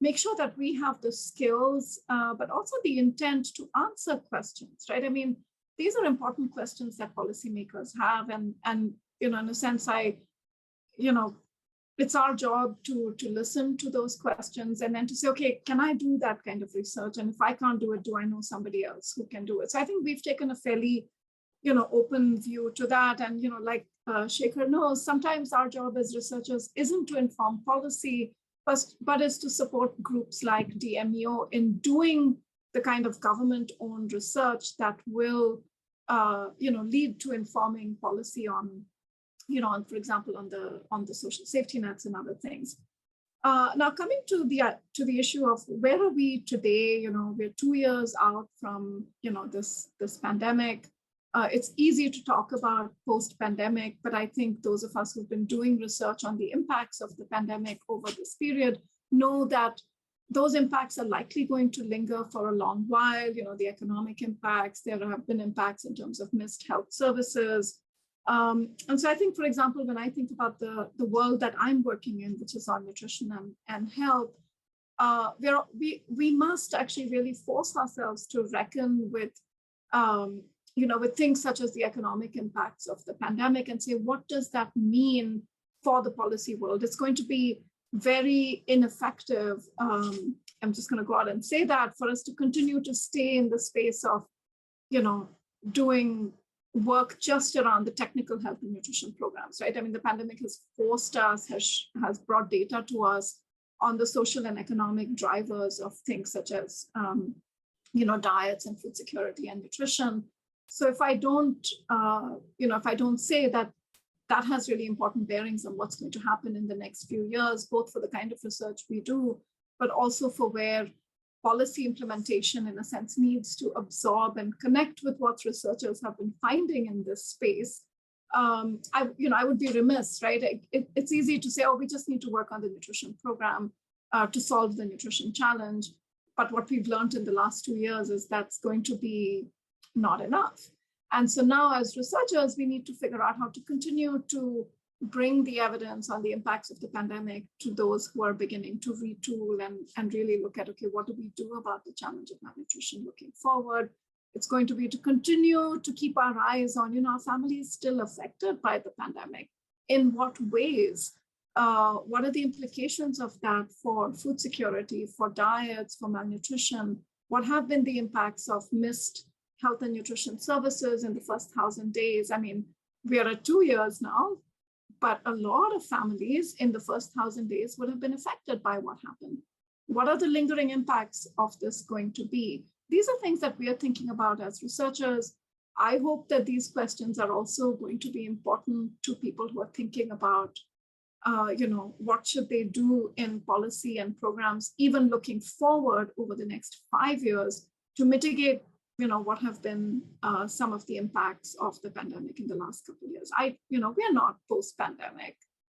make sure that we have the skills, but also the intent to answer questions, right? I mean, these are important questions that policymakers have, and in a sense, it's our job to listen to those questions and then to say, okay, can I do that kind of research? And if I can't do it, do I know somebody else who can do it? So I think we've taken a fairly, open view to that. And, like Sekhar knows, sometimes our job as researchers isn't to inform policy, but is to support groups like DMEO in doing the kind of government-owned research that will, lead to informing policy on, for example, on the social safety nets and other things. Now, coming to the issue of where are we today? We're 2 years out from this pandemic. It's easy to talk about post-pandemic, but I think those of us who've been doing research on the impacts of the pandemic over this period know that those impacts are likely going to linger for a long while. The economic impacts, there have been impacts in terms of missed health services. And so I think, for example, when I think about the world that I'm working in, which is on nutrition and health, we must actually really force ourselves to reckon with, with things such as the economic impacts of the pandemic and say, what does that mean for the policy world? It's going to be very ineffective. I'm just going to go out and say that, for us to continue to stay in the space of, doing work just around the technical health and nutrition programs, right? I mean, the pandemic has forced us, has brought data to us on the social and economic drivers of things such as, diets and food security and nutrition. So if I don't, say that has really important bearings on what's going to happen in the next few years, both for the kind of research we do, but also for where policy implementation, in a sense, needs to absorb and connect with what researchers have been finding in this space. I would be remiss, right? It's easy to say, oh, we just need to work on the nutrition program. to solve the nutrition challenge. But what we've learned in the last 2 years is that's going to be not enough. And so now as researchers, we need to figure out how to continue to bring the evidence on the impacts of the pandemic to those who are beginning to retool and really look at, okay, what do we do about the challenge of malnutrition looking forward? It's going to be to continue to keep our eyes on, our families still affected by the pandemic. In what ways? What are the implications of that for food security, for diets, for malnutrition? What have been the impacts of missed health and nutrition services in the first 1,000 days? I mean, we are at 2 years now, but a lot of families in the first 1,000 days would have been affected by what happened. What are the lingering impacts of this going to be? These are things that we are thinking about as researchers. I hope that these questions are also going to be important to people who are thinking about, what should they do in policy and programs, even looking forward over the next 5 years to mitigate, what have been some of the impacts of the pandemic in the last couple of years. We are not post-pandemic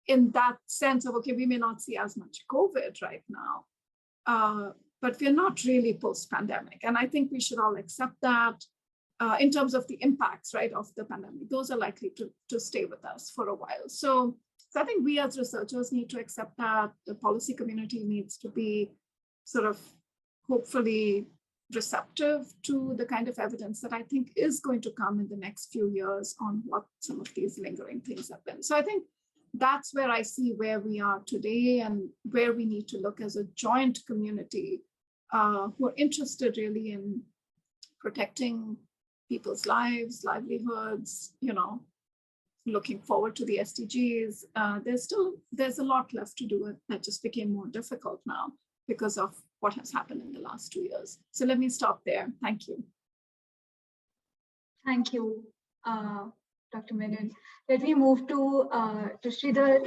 in that sense of, okay, we may not see as much COVID right now, but we're not really post-pandemic. And I think we should all accept that in terms of the impacts, right, of the pandemic. Those are likely to stay with us for a while. So I think we as researchers need to accept that. The policy community needs to be sort of hopefully receptive to the kind of evidence that I think is going to come in the next few years on what some of these lingering things have been. So I think that's where I see where we are today and where we need to look as a joint community who are interested really in protecting people's lives, livelihoods, looking forward to the SDGs. There's a lot left to do. That just became more difficult now because of what has happened in the last 2 years. So let me stop there. Thank you. Thank you, Dr. Menon. Let me move to Sridhar.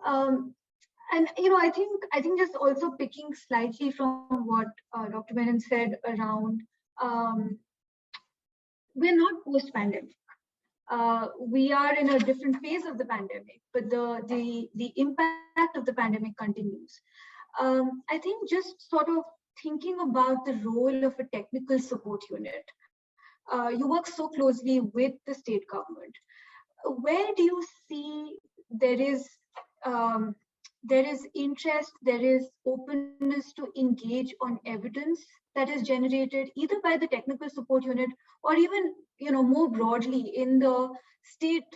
And I think just also picking slightly from what Dr. Menon said around, we're not post-pandemic. We are in a different phase of the pandemic, but the impact of the pandemic continues. I think just sort of thinking about the role of a technical support unit. You work so closely with the state government. Where do you see there is interest, there is openness to engage on evidence that is generated either by the technical support unit or even more broadly in the state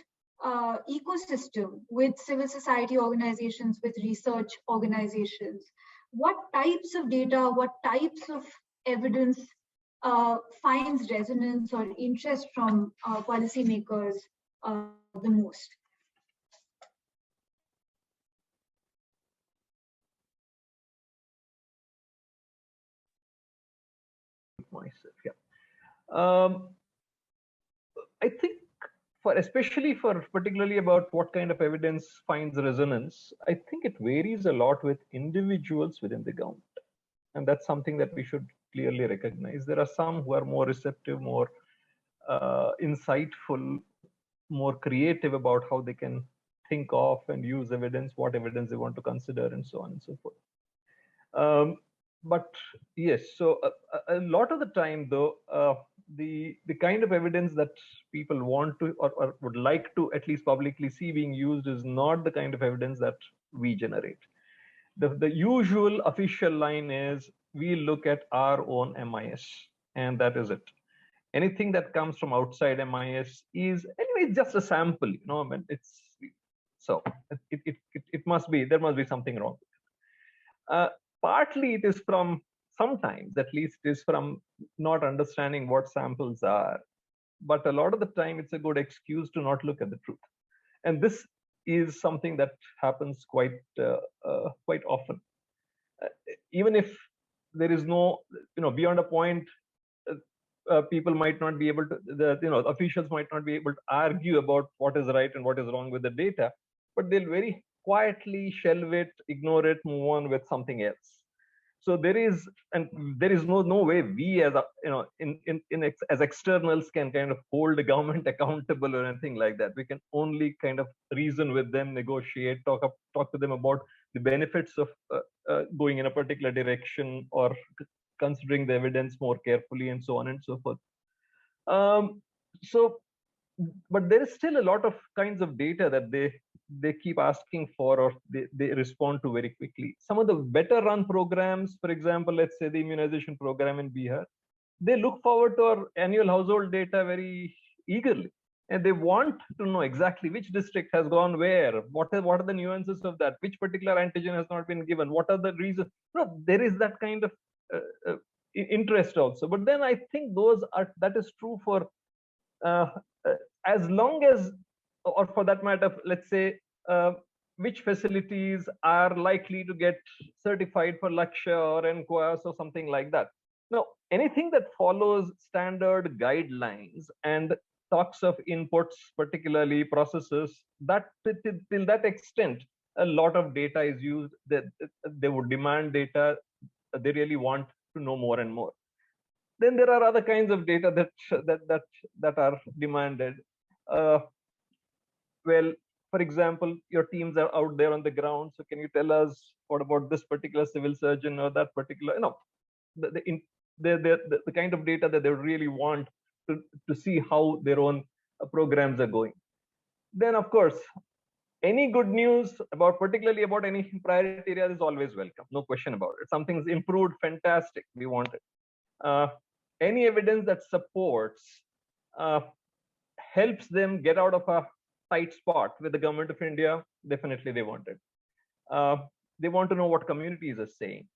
ecosystem with civil society organizations, with research organizations? What types of data, what types of evidence finds resonance or interest from policymakers the most? Myself, I think particularly about what kind of evidence finds resonance, I think it varies a lot with individuals within the government. And that's something that we should clearly recognize. There are some who are more receptive, more insightful, more creative about how they can think of and use evidence, what evidence they want to consider, and so on and so forth. But yes, so a lot of the time, though, the kind of evidence that people want to or would like to at least publicly see being used is not the kind of evidence that we generate. The usual official line is we look at our own MIS, and that is it. Anything that comes from outside MIS is anyway just a sample, I mean, it's so it must be, there must be something wrong. Partly it is from, sometimes at least, is from not understanding what samples are, but a lot of the time it's a good excuse to not look at the truth. And this is something that happens quite often. Even if there is no, beyond a point, people might not be able to, officials might not be able to argue about what is right and what is wrong with the data, but they'll very quietly shelve it, ignore it, move on with something else. So there is no way we as as externals can kind of hold the government accountable or anything like that. We can only kind of reason with them, negotiate, talk to them about the benefits of going in a particular direction or considering the evidence more carefully and so on and so forth. But there is still a lot of kinds of data that they keep asking for, or they respond to very quickly. Some of the better run programs, for example, let's say the immunization program in Bihar, they look forward to our annual household data very eagerly. And they want to know exactly which district has gone where, what are the nuances of that, which particular antigen has not been given, what are the reasons. No, there is that kind of interest also. But then I think that is true for as long as, or for that matter, let's say, which facilities are likely to get certified for Lakshya or NQuas or something like that. Now, anything that follows standard guidelines and talks of inputs, particularly processes, that till that extent, a lot of data is used. That they would demand data. They really want to know more and more. Then there are other kinds of data that are demanded. Well, for example, your teams are out there on the ground. So can you tell us what about this particular civil surgeon or that particular, the kind of data that they really want to see how their own programs are going. Then, of course, any good news particularly about any priority area is always welcome. No question about it. Something's improved, fantastic. We want it. Any evidence that supports, helps them get out of a tight spot with the government of India, definitely they want it. They want to know what communities are saying.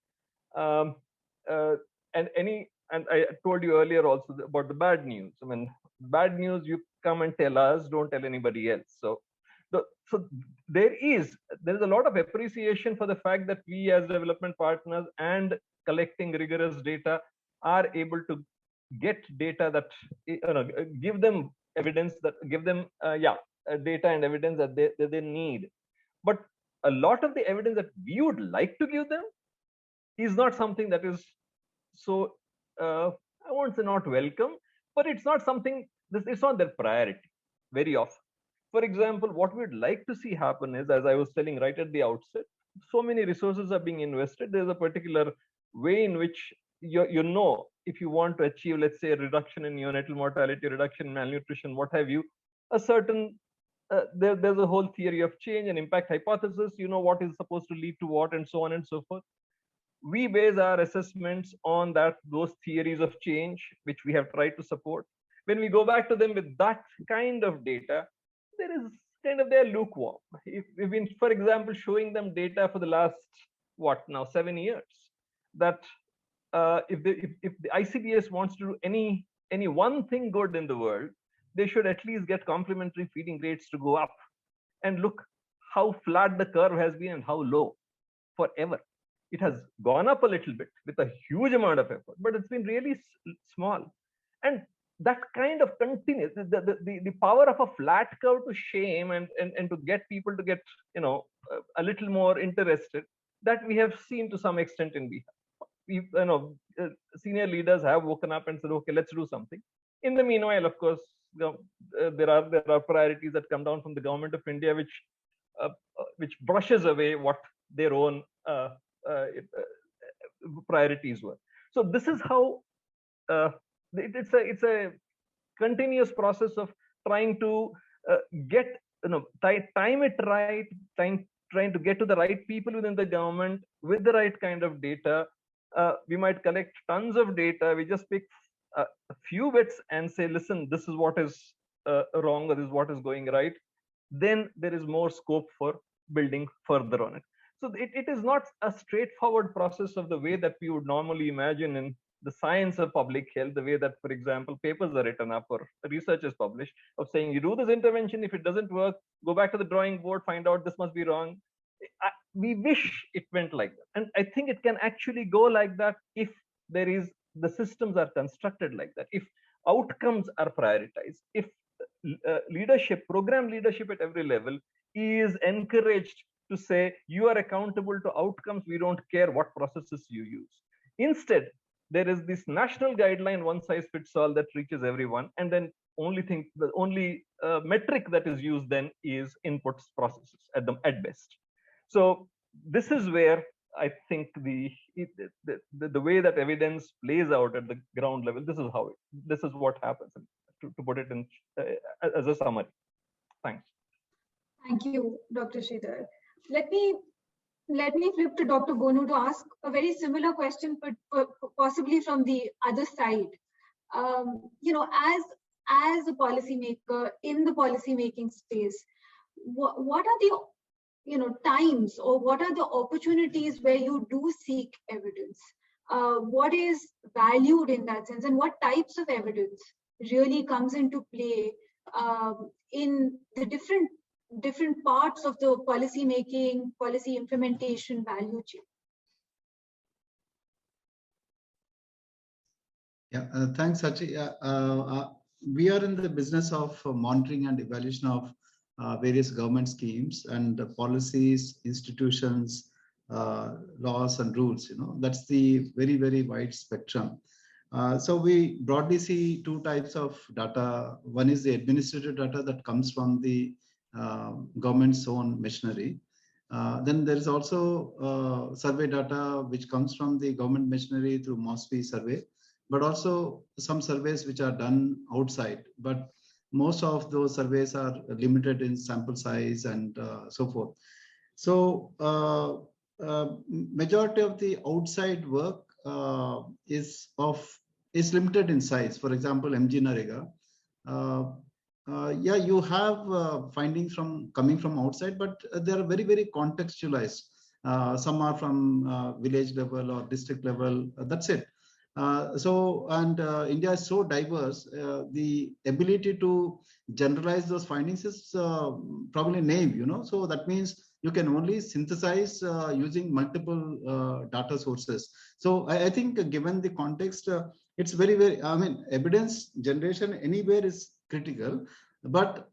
And I told you earlier also about the bad news. I mean, bad news, you come and tell us, don't tell anybody else. So there is a lot of appreciation for the fact that we as development partners and collecting rigorous data are able to get data that give them evidence, that give them data and evidence that they need. But a lot of the evidence that we would like to give them is not something that is so I won't say not welcome, but it's not something, it's not their priority very often. For example, what we'd like to see happen is, as I was telling right at the outset, so many resources are being invested. There's a particular way in which if you want to achieve, let's say, a reduction in neonatal mortality, reduction in malnutrition, what have you, a certain there's a whole theory of change and impact hypothesis. You know what is supposed to lead to what, and so on and so forth. We base our assessments on those theories of change, which we have tried to support. When we go back to them with that kind of data, they're lukewarm. If we've been, for example, showing them data for the last 7 years, that if the ICDS wants to do any one thing good in the world, they should at least get complementary feeding rates to go up. And look how flat the curve has been and how low forever. It has gone up a little bit with a huge amount of effort, but it's been really small. And that kind of continues, the power of a flat curve to shame and to get people to get a little more interested, that we have seen to some extent in Bihar. Senior leaders have woken up and said, okay, let's do something. In the meanwhile, of course, there are priorities that come down from the government of India, which brushes away what their own priorities were. So this is how it's a continuous process of trying to time it right, trying to get to the right people within the government with the right kind of data. We might collect tons of data. We just pick a few bits and say, listen, this is what is wrong, or this is what is going right. Then there is more scope for building further on it. So it is not a straightforward process of the way that we would normally imagine in the science of public health, the way that, for example, papers are written up or research is published, of saying you do this intervention, if it doesn't work, go back to the drawing board, find out this must be wrong. We wish it went like that. And I think it can actually go like that if the systems are constructed like that, if outcomes are prioritized, if program leadership at every level is encouraged to say, you are accountable to outcomes, we don't care what processes you use. Instead, there is this national guideline, one size fits all, that reaches everyone, and then the only metric that is used then is inputs processes at best. So this is where I think the way that evidence plays out at the ground level, this is what happens, to put it in as a summary. Thanks. Thank you, Dr. Sridhar. Let me flip to Dr. Bonu to ask a very similar question, but possibly from the other side. As a policymaker in the policymaking space, what are the times, or what are the opportunities where you do seek evidence? What is valued in that sense, and what types of evidence really comes into play in the different parts of the policy making, policy implementation value chain? Yeah, thanks, Saachi. We are in the business of monitoring and evaluation of various government schemes and policies, institutions, laws and rules. That's the very, very wide spectrum. So we broadly see two types of data. One is the administrative data that comes from the government's own machinery. Then there is also survey data which comes from the government machinery through MOSPI survey, but also some surveys which are done outside. But most of those surveys are limited in sample size and so forth. So majority of the outside work is limited in size. For example, MG Narega. Yeah, you have findings coming from outside, but they are very, very contextualized. Some are from village level or district level. That's it. India is so diverse. The ability to generalize those findings is probably naive. So that means you can only synthesize using multiple data sources. So I think given the context, it's very, very, evidence generation anywhere is critical, but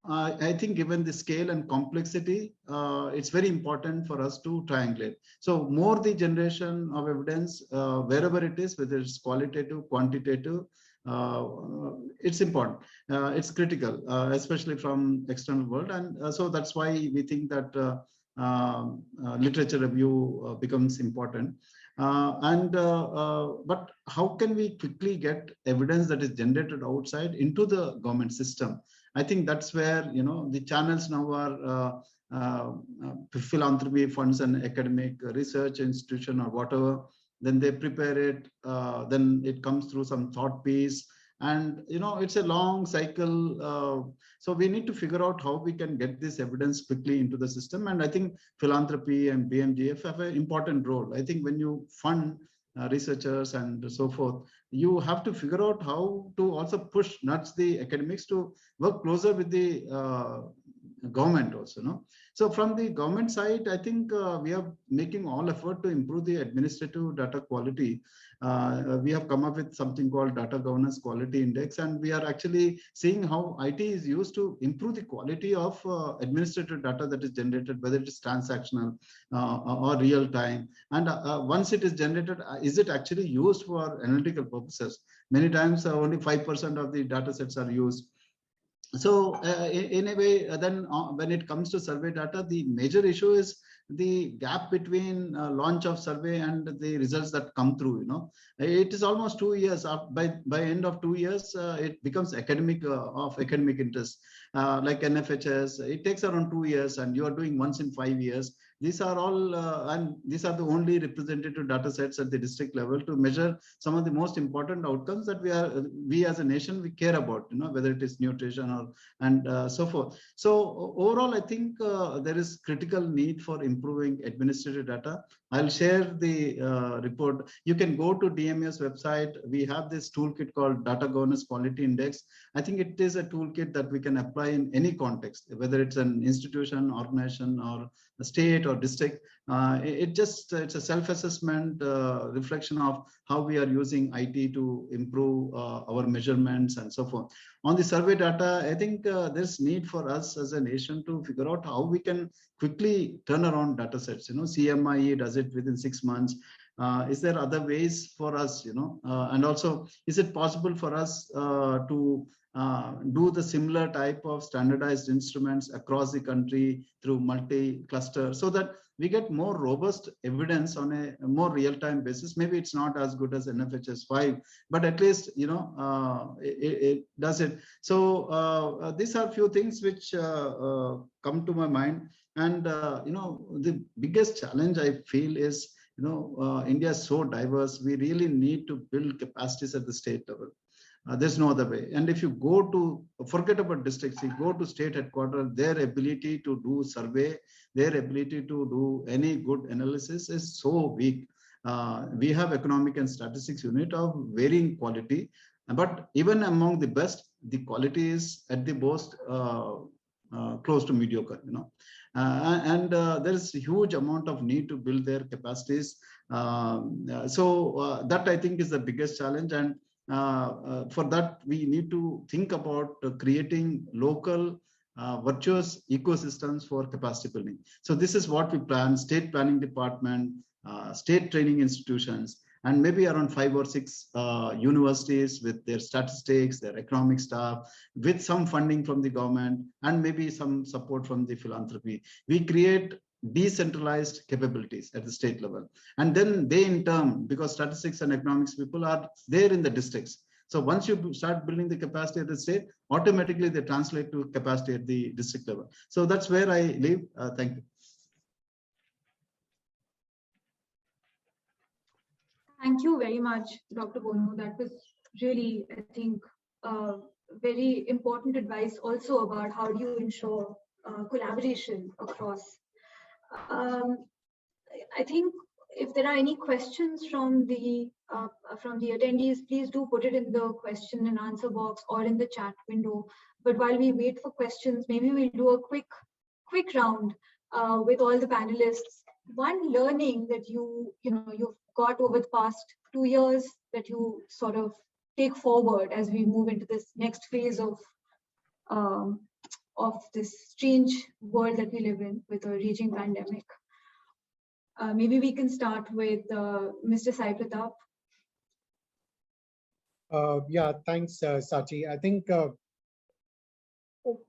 I think given the scale and complexity, it's very important for us to triangulate. So more the generation of evidence, wherever it is, whether it's qualitative, quantitative, it's important. It's critical, especially from external world. And so that's why we think that literature review becomes important. But how can we quickly get evidence that is generated outside into the government system? I think that's where the channels now are philanthropy funds and academic research institution or whatever. Then they prepare it. Then it comes through some thought piece, and it's a long cycle. So we need to figure out how we can get this evidence quickly into the system. And I think philanthropy and BMGF have an important role. I think when you fund researchers and so forth, you have to figure out how to also nudge the academics to work closer with the government also. So from the government side, I think we are making all effort to improve the administrative data quality. We have come up with something called Data Governance Quality Index, and we are actually seeing how IT is used to improve the quality of administrative data that is generated, whether it is transactional or real time. And once it is generated, is it actually used for analytical purposes? Many times only 5% of the data sets are used. So in a way, then when it comes to survey data, the major issue is the gap between launch of survey and the results that come through. It is almost 2 years. By end of 2 years, it becomes academic of academic interest. Like NFHS, it takes around 2 years, and you are doing once in 5 years. These are all, and these are the only representative data sets at the district level to measure some of the most important outcomes that we as a nation, we care about, whether it is nutrition and so forth. So overall, I think there is critical need for improving administrative data. I'll share the report. You can go to DMEO's website. We have this toolkit called Data Governance Quality Index. I think it is a toolkit that we can apply in any context, whether it's an institution, organization, or a state or district. It's a self-assessment reflection of how we are using IT to improve our measurements and so forth. On the survey data, I think there's need for us as a nation to figure out how we can quickly turn around data sets. CMIE does it within 6 months. Is there other ways for us, and also, is it possible for us to do the similar type of standardized instruments across the country through multi-cluster, so that we get more robust evidence on a more real-time basis? Maybe it's not as good as NFHS 5, but at least it does it. So these are few things which come to my mind. And the biggest challenge I feel is, India is so diverse. We really need to build capacities at the state level. There's no other way. And if you go to, forget about districts, you go to state headquarters, their ability to do survey, their ability to do any good analysis is so weak. We have economic and statistics unit of varying quality, but even among the best, the quality is at the most close to mediocre, and there is a huge amount of need to build their capacities. So that I think is the biggest challenge. And for that, we need to think about creating local virtuous ecosystems for capacity building. So this is what we plan: state planning department, state training institutions, and maybe around 5 or 6 universities with their statistics, their economic staff, with some funding from the government, and maybe some support from the philanthropy. We create decentralized capabilities at the state level. And then they in turn, because statistics and economics people are there in the districts. So once you start building the capacity at the state, automatically they translate to capacity at the district level. So that's where I leave. Thank you. Thank you very much, Dr. Bonu. That was really, I think, very important advice also about how do you ensure collaboration across. I think if there are any questions from the attendees, please do put it in the question and answer box or in the chat window. But while we wait for questions, maybe we'll do a quick round with all the panelists. One learning that you've got over the past 2 years that you sort of take forward as we move into this next phase of this strange world that we live in with a raging pandemic. Maybe we can start with Mr. Sai Pratap. Yeah, thanks, Saachi. I think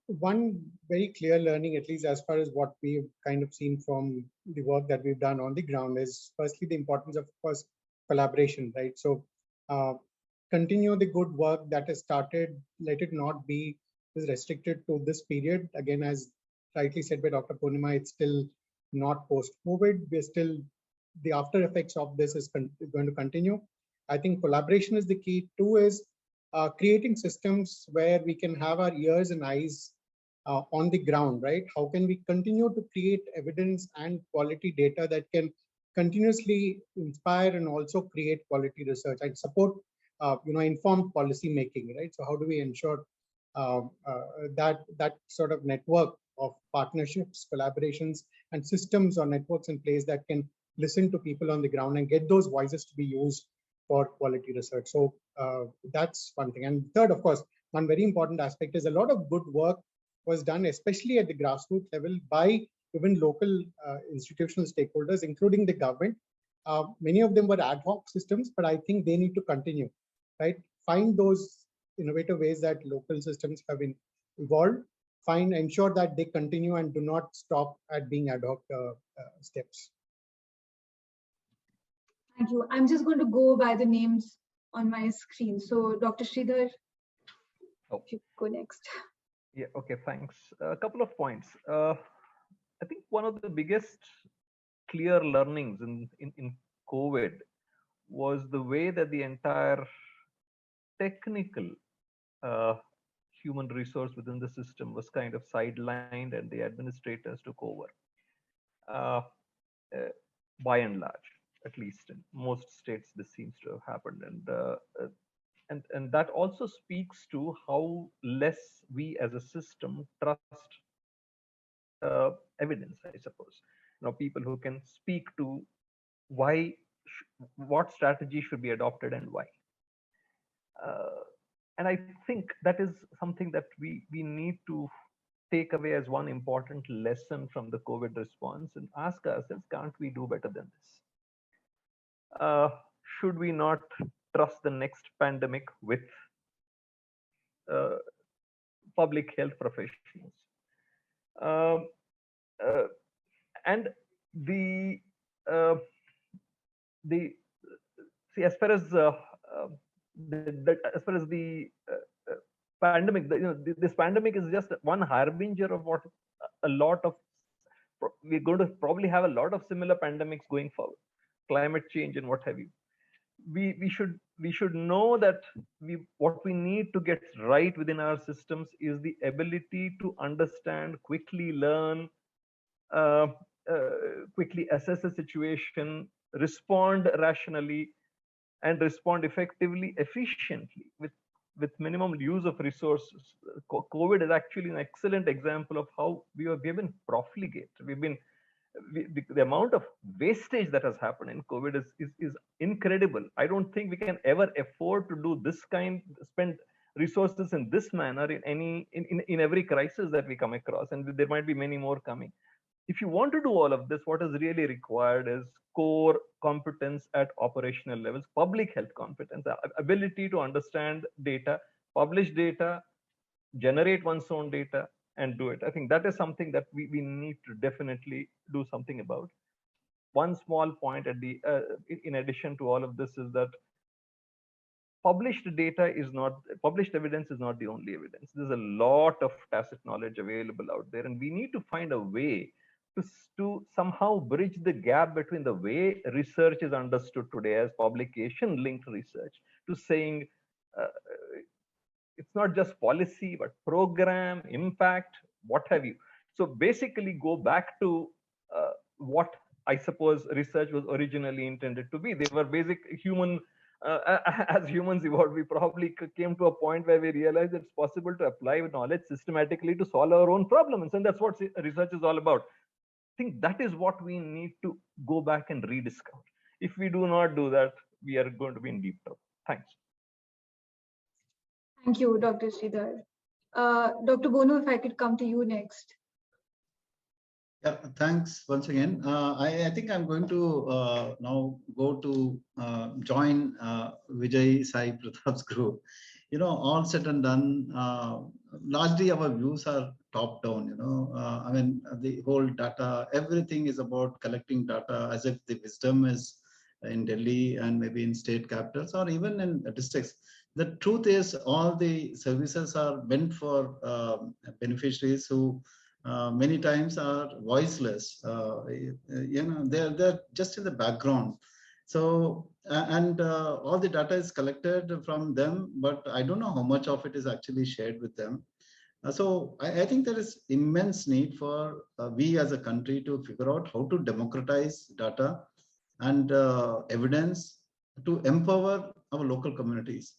one very clear learning, at least as far as what we've kind of seen from the work that we've done on the ground, is firstly the importance of course, collaboration, right? So continue the good work that has started. Let it not be restricted to this period. Again, as rightly said by Dr. Purnima, it's still not post-COVID. We're still, the after effects of this is going to continue. I think collaboration is the key. Two is creating systems where we can have our ears and eyes on the ground, right? How can we continue to create evidence and quality data that can continuously inspire and also create quality research and support, informed policy making, right? So how do we ensure that sort of network of partnerships, collaborations, and systems or networks in place that can listen to people on the ground and get those voices to be used for quality research. So that's one thing. And third, of course, one very important aspect is a lot of good work was done, especially at the grassroots level by even local institutional stakeholders, including the government. Many of them were ad hoc systems, but I think they need to continue, right? Find those innovative ways that local systems have been evolved, ensure that they continue and do not stop at being ad hoc steps. Thank you. I'm just going to go by the names on my screen. So Dr. Sridhar, if you go next. Yeah, okay, thanks. A couple of points. I think one of the biggest clear learnings in COVID was the way that the entire technical human resource within the system was kind of sidelined and the administrators took over. By and large, at least in most states, this seems to have happened. And that also speaks to how less we as a system trust evidence, I suppose. People who can speak to what strategy should be adopted and why. And I think that is something that we need to take away as one important lesson from the COVID response and ask ourselves, can't we do better than this? should we not trust the next pandemic with public health professionals? And the see, as far as the pandemic, this pandemic is just one harbinger of what a lot of, we're going to probably have a lot of similar pandemics going forward, climate change and what have you. We should know that what we need to get right within our systems is the ability to understand, quickly learn, quickly assess the situation, respond rationally, and respond effectively, efficiently with minimum use of resources. COVID is actually an excellent example of how we have been profligate. The amount of wastage that has happened in COVID is incredible. I don't think we can ever afford to do this spend resources in this manner in every crisis that we come across, and there might be many more coming. If you want to do all of this, what is really required is core competence at operational levels, public health competence, ability to understand data, publish data, generate one's own data, and do it. I think that is something that we need to definitely do something about. One small point at the in addition to all of this is that published evidence is not the only evidence. There's a lot of tacit knowledge available out there, and we need to find a way to somehow bridge the gap between the way research is understood today as publication-linked research to saying it's not just policy, but program, impact, what have you. So basically go back to what I suppose research was originally intended to be. They were basic human, as humans evolved, we probably came to a point where we realized it's possible to apply knowledge systematically to solve our own problems. And that's what research is all about. I think that is what we need to go back and rediscover. If we do not do that, we are going to be in deep trouble. Thanks. Thank you, Dr. Sridhar. Dr. Bonu, if I could come to you next. Yeah, thanks once again. I think I'm going to now go to join Vijay, Sai, Pratap's group. You know, all said and done, largely our views are top down, you know. I mean, the whole data, everything is about collecting data as if the wisdom is in Delhi and maybe in state capitals or even in districts. The truth is all the services are meant for beneficiaries who many times are voiceless. You know, they're just in the background. So, and all the data is collected from them, but I don't know how much of it is actually shared with them. So I think there is immense need for we as a country to figure out how to democratize data and evidence to empower our local communities.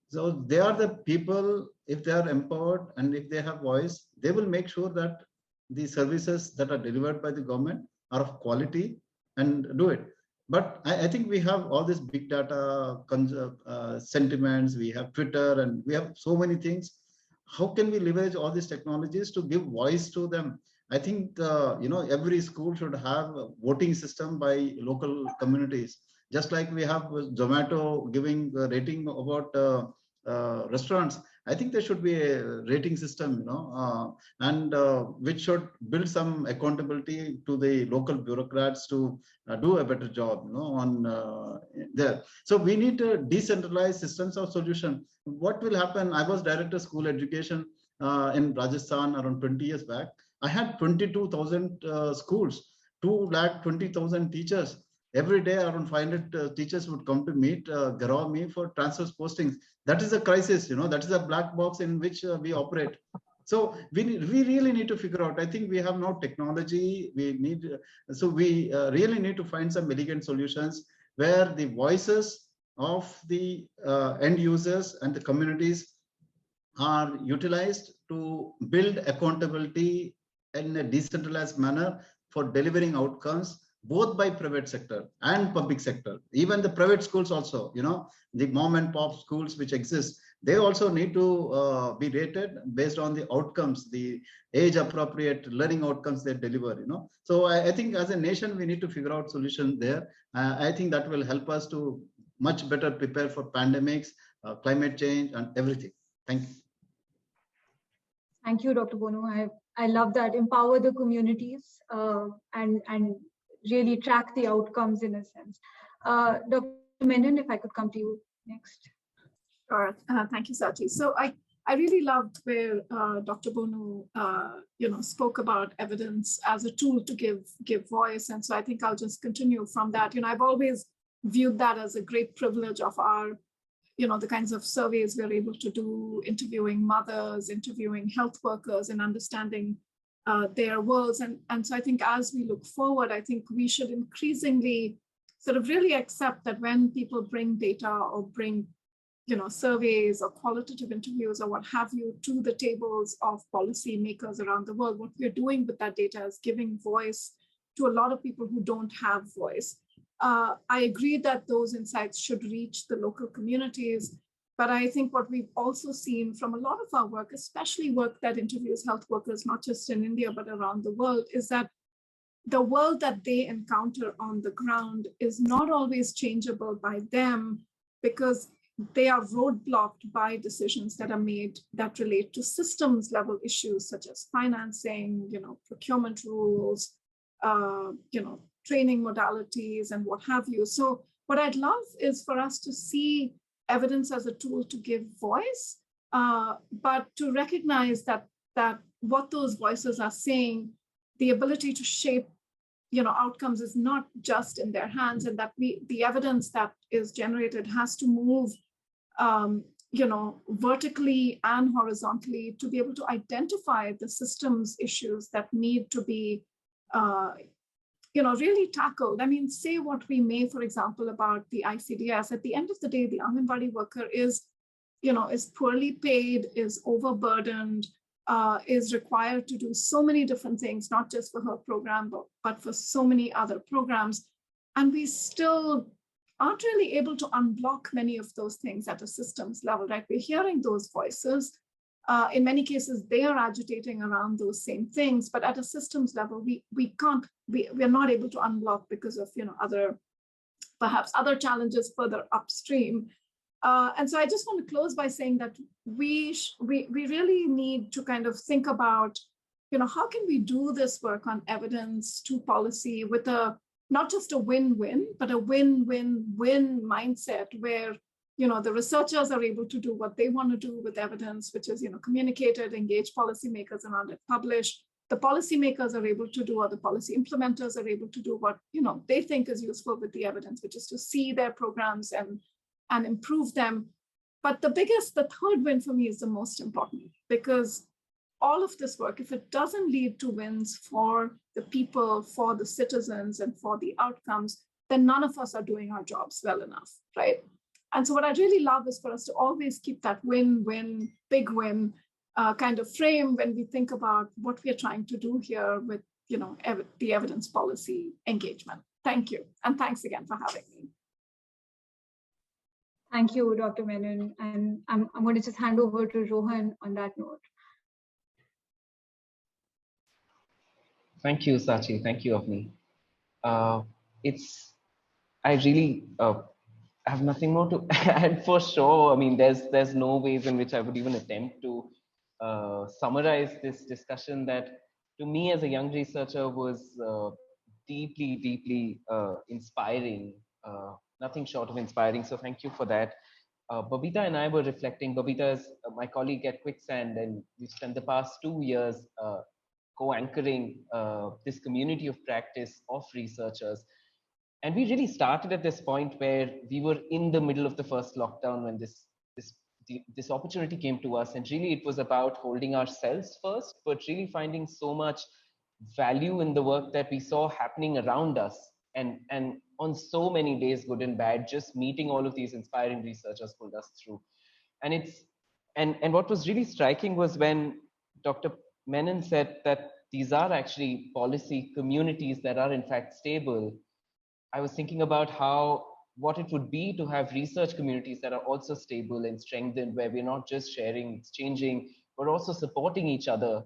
So they are the people, if they are empowered and if they have voice, they will make sure that the services that are delivered by the government are of quality and do it. But I think we have all this big data sentiments, we have Twitter, and we have so many things. How can we leverage all these technologies to give voice to them? I think you know, every school should have a voting system by local communities. Just like we have Zomato giving a rating about restaurants, I think there should be a rating system, you know, and which should build some accountability to the local bureaucrats to do a better job, you know, on there. So we need decentralized systems of solution. What will happen? I was director of school education in Rajasthan around 20 years back. I had 22,000 schools, 220,000 teachers. Every day, around 500 teachers would come to meet, Garau me for transfers postings. That is a crisis, you know, that is a black box in which we operate. So we really need to figure out, I think we have now technology, we need, so we really need to find some elegant solutions where the voices of the end users and the communities are utilized to build accountability in a decentralized manner for delivering outcomes, both by private sector and public sector, even the private schools also, you know, the mom and pop schools which exist, they also need to be rated based on the outcomes, the age appropriate learning outcomes they deliver, So I think as a nation, we need to figure out solutions there. I think that will help us to much better prepare for pandemics, climate change and everything. Thank you. Thank you, Dr. Bonu. I love that. Empower the communities and really track the outcomes in a sense. Dr. Menon, if I could come to you next. Sure. Thank you, Saachi. So I really loved where Dr. Bonu spoke about evidence as a tool to give voice. And so I think I'll just continue from that. I've always viewed that as a great privilege of our the kinds of surveys we're able to do, interviewing mothers, interviewing health workers, and understanding their worlds. And so I think as we look forward, I think we should increasingly sort of really accept that when people bring data or bring surveys or qualitative interviews or what have you to the tables of policy makers around the world, what we're doing with that data is giving voice to a lot of people who don't have voice. I agree that those insights should reach the local communities, but I think what we've also seen from a lot of our work, especially work that interviews health workers, not just in India, but around the world, is that the world that they encounter on the ground is not always changeable by them because they are roadblocked by decisions that are made that relate to systems level issues such as financing, procurement rules, training modalities and what have you. So what I'd love is for us to see evidence as a tool to give voice, but to recognize that what those voices are saying, the ability to shape outcomes is not just in their hands, and that the evidence that is generated has to move vertically and horizontally to be able to identify the systems issues that need to be really tackled. I mean, say what we may, for example, about the ICDS. At the end of the day, the Anganwadi worker is poorly paid, is overburdened, is required to do so many different things, not just for her program, but for so many other programs. And we still aren't really able to unblock many of those things at a systems level, right? We're hearing those voices. In many cases, they are agitating around those same things, but at a systems level, we're not able to unblock because of perhaps other challenges further upstream. And so I just want to close by saying that we really need to kind of think about, how can we do this work on evidence to policy with not just a win-win, but a win-win-win mindset where the researchers are able to do what they want to do with evidence, which is, communicate it, engage policymakers around it, publish. The policymakers are able to do, or the policy implementers are able to do what, they think is useful with the evidence, which is to see their programs and improve them. But the third win for me is the most important, because all of this work, if it doesn't lead to wins for the people, for the citizens, and for the outcomes, then none of us are doing our jobs well enough, right? And so what I really love is for us to always keep that win-win, big win kind of frame when we think about what we're trying to do here with, the evidence policy engagement. Thank you. And thanks again for having me. Thank you, Dr. Menon. And I'm going to just hand over to Rohan on that note. Thank you, Saachi. Thank you, Avani. I really have nothing more to add for sure. I mean, there's no ways in which I would even attempt to summarize this discussion that, to me as a young researcher, was deeply, deeply inspiring. Nothing short of inspiring. So thank you for that. Babita and I were reflecting. Babita is my colleague at Quicksand, and we spent the past 2 years co-anchoring this community of practice of researchers. And we really started at this point where we were in the middle of the first lockdown when this opportunity came to us. And really it was about holding ourselves first, but really finding so much value in the work that we saw happening around us. And on so many days, good and bad, just meeting all of these inspiring researchers pulled us through. And what was really striking was when Dr. Menon said that these are actually policy communities that are in fact stable. I was thinking about how what it would be to have research communities that are also stable and strengthened, where we're not just sharing, exchanging, but also supporting each other,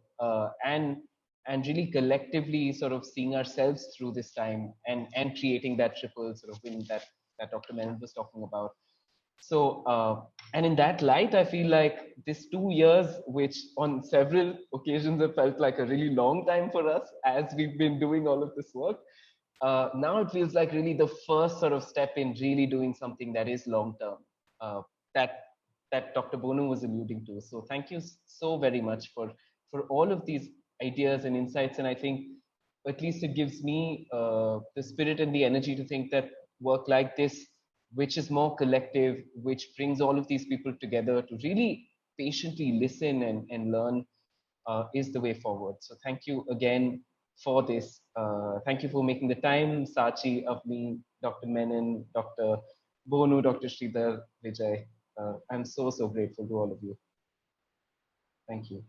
and really collectively sort of seeing ourselves through this time, and creating that triple sort of win that Dr. Menon was talking about. So, and in that light, I feel like this 2 years, which on several occasions have felt like a really long time for us as we've been doing all of this work, now it feels like really the first sort of step in really doing something that is long term, that Dr. Bonu was alluding to. So thank you so very much for all of these ideas and insights. And I think at least it gives me the spirit and the energy to think that work like this, which is more collective, which brings all of these people together to really patiently listen and learn, is the way forward. So thank you again for this. Thank you for making the time, Saachi, Avani, Dr. Menon, Dr. Bonu, Dr. Sridhar, Vijay. I'm so grateful to all of you. Thank you.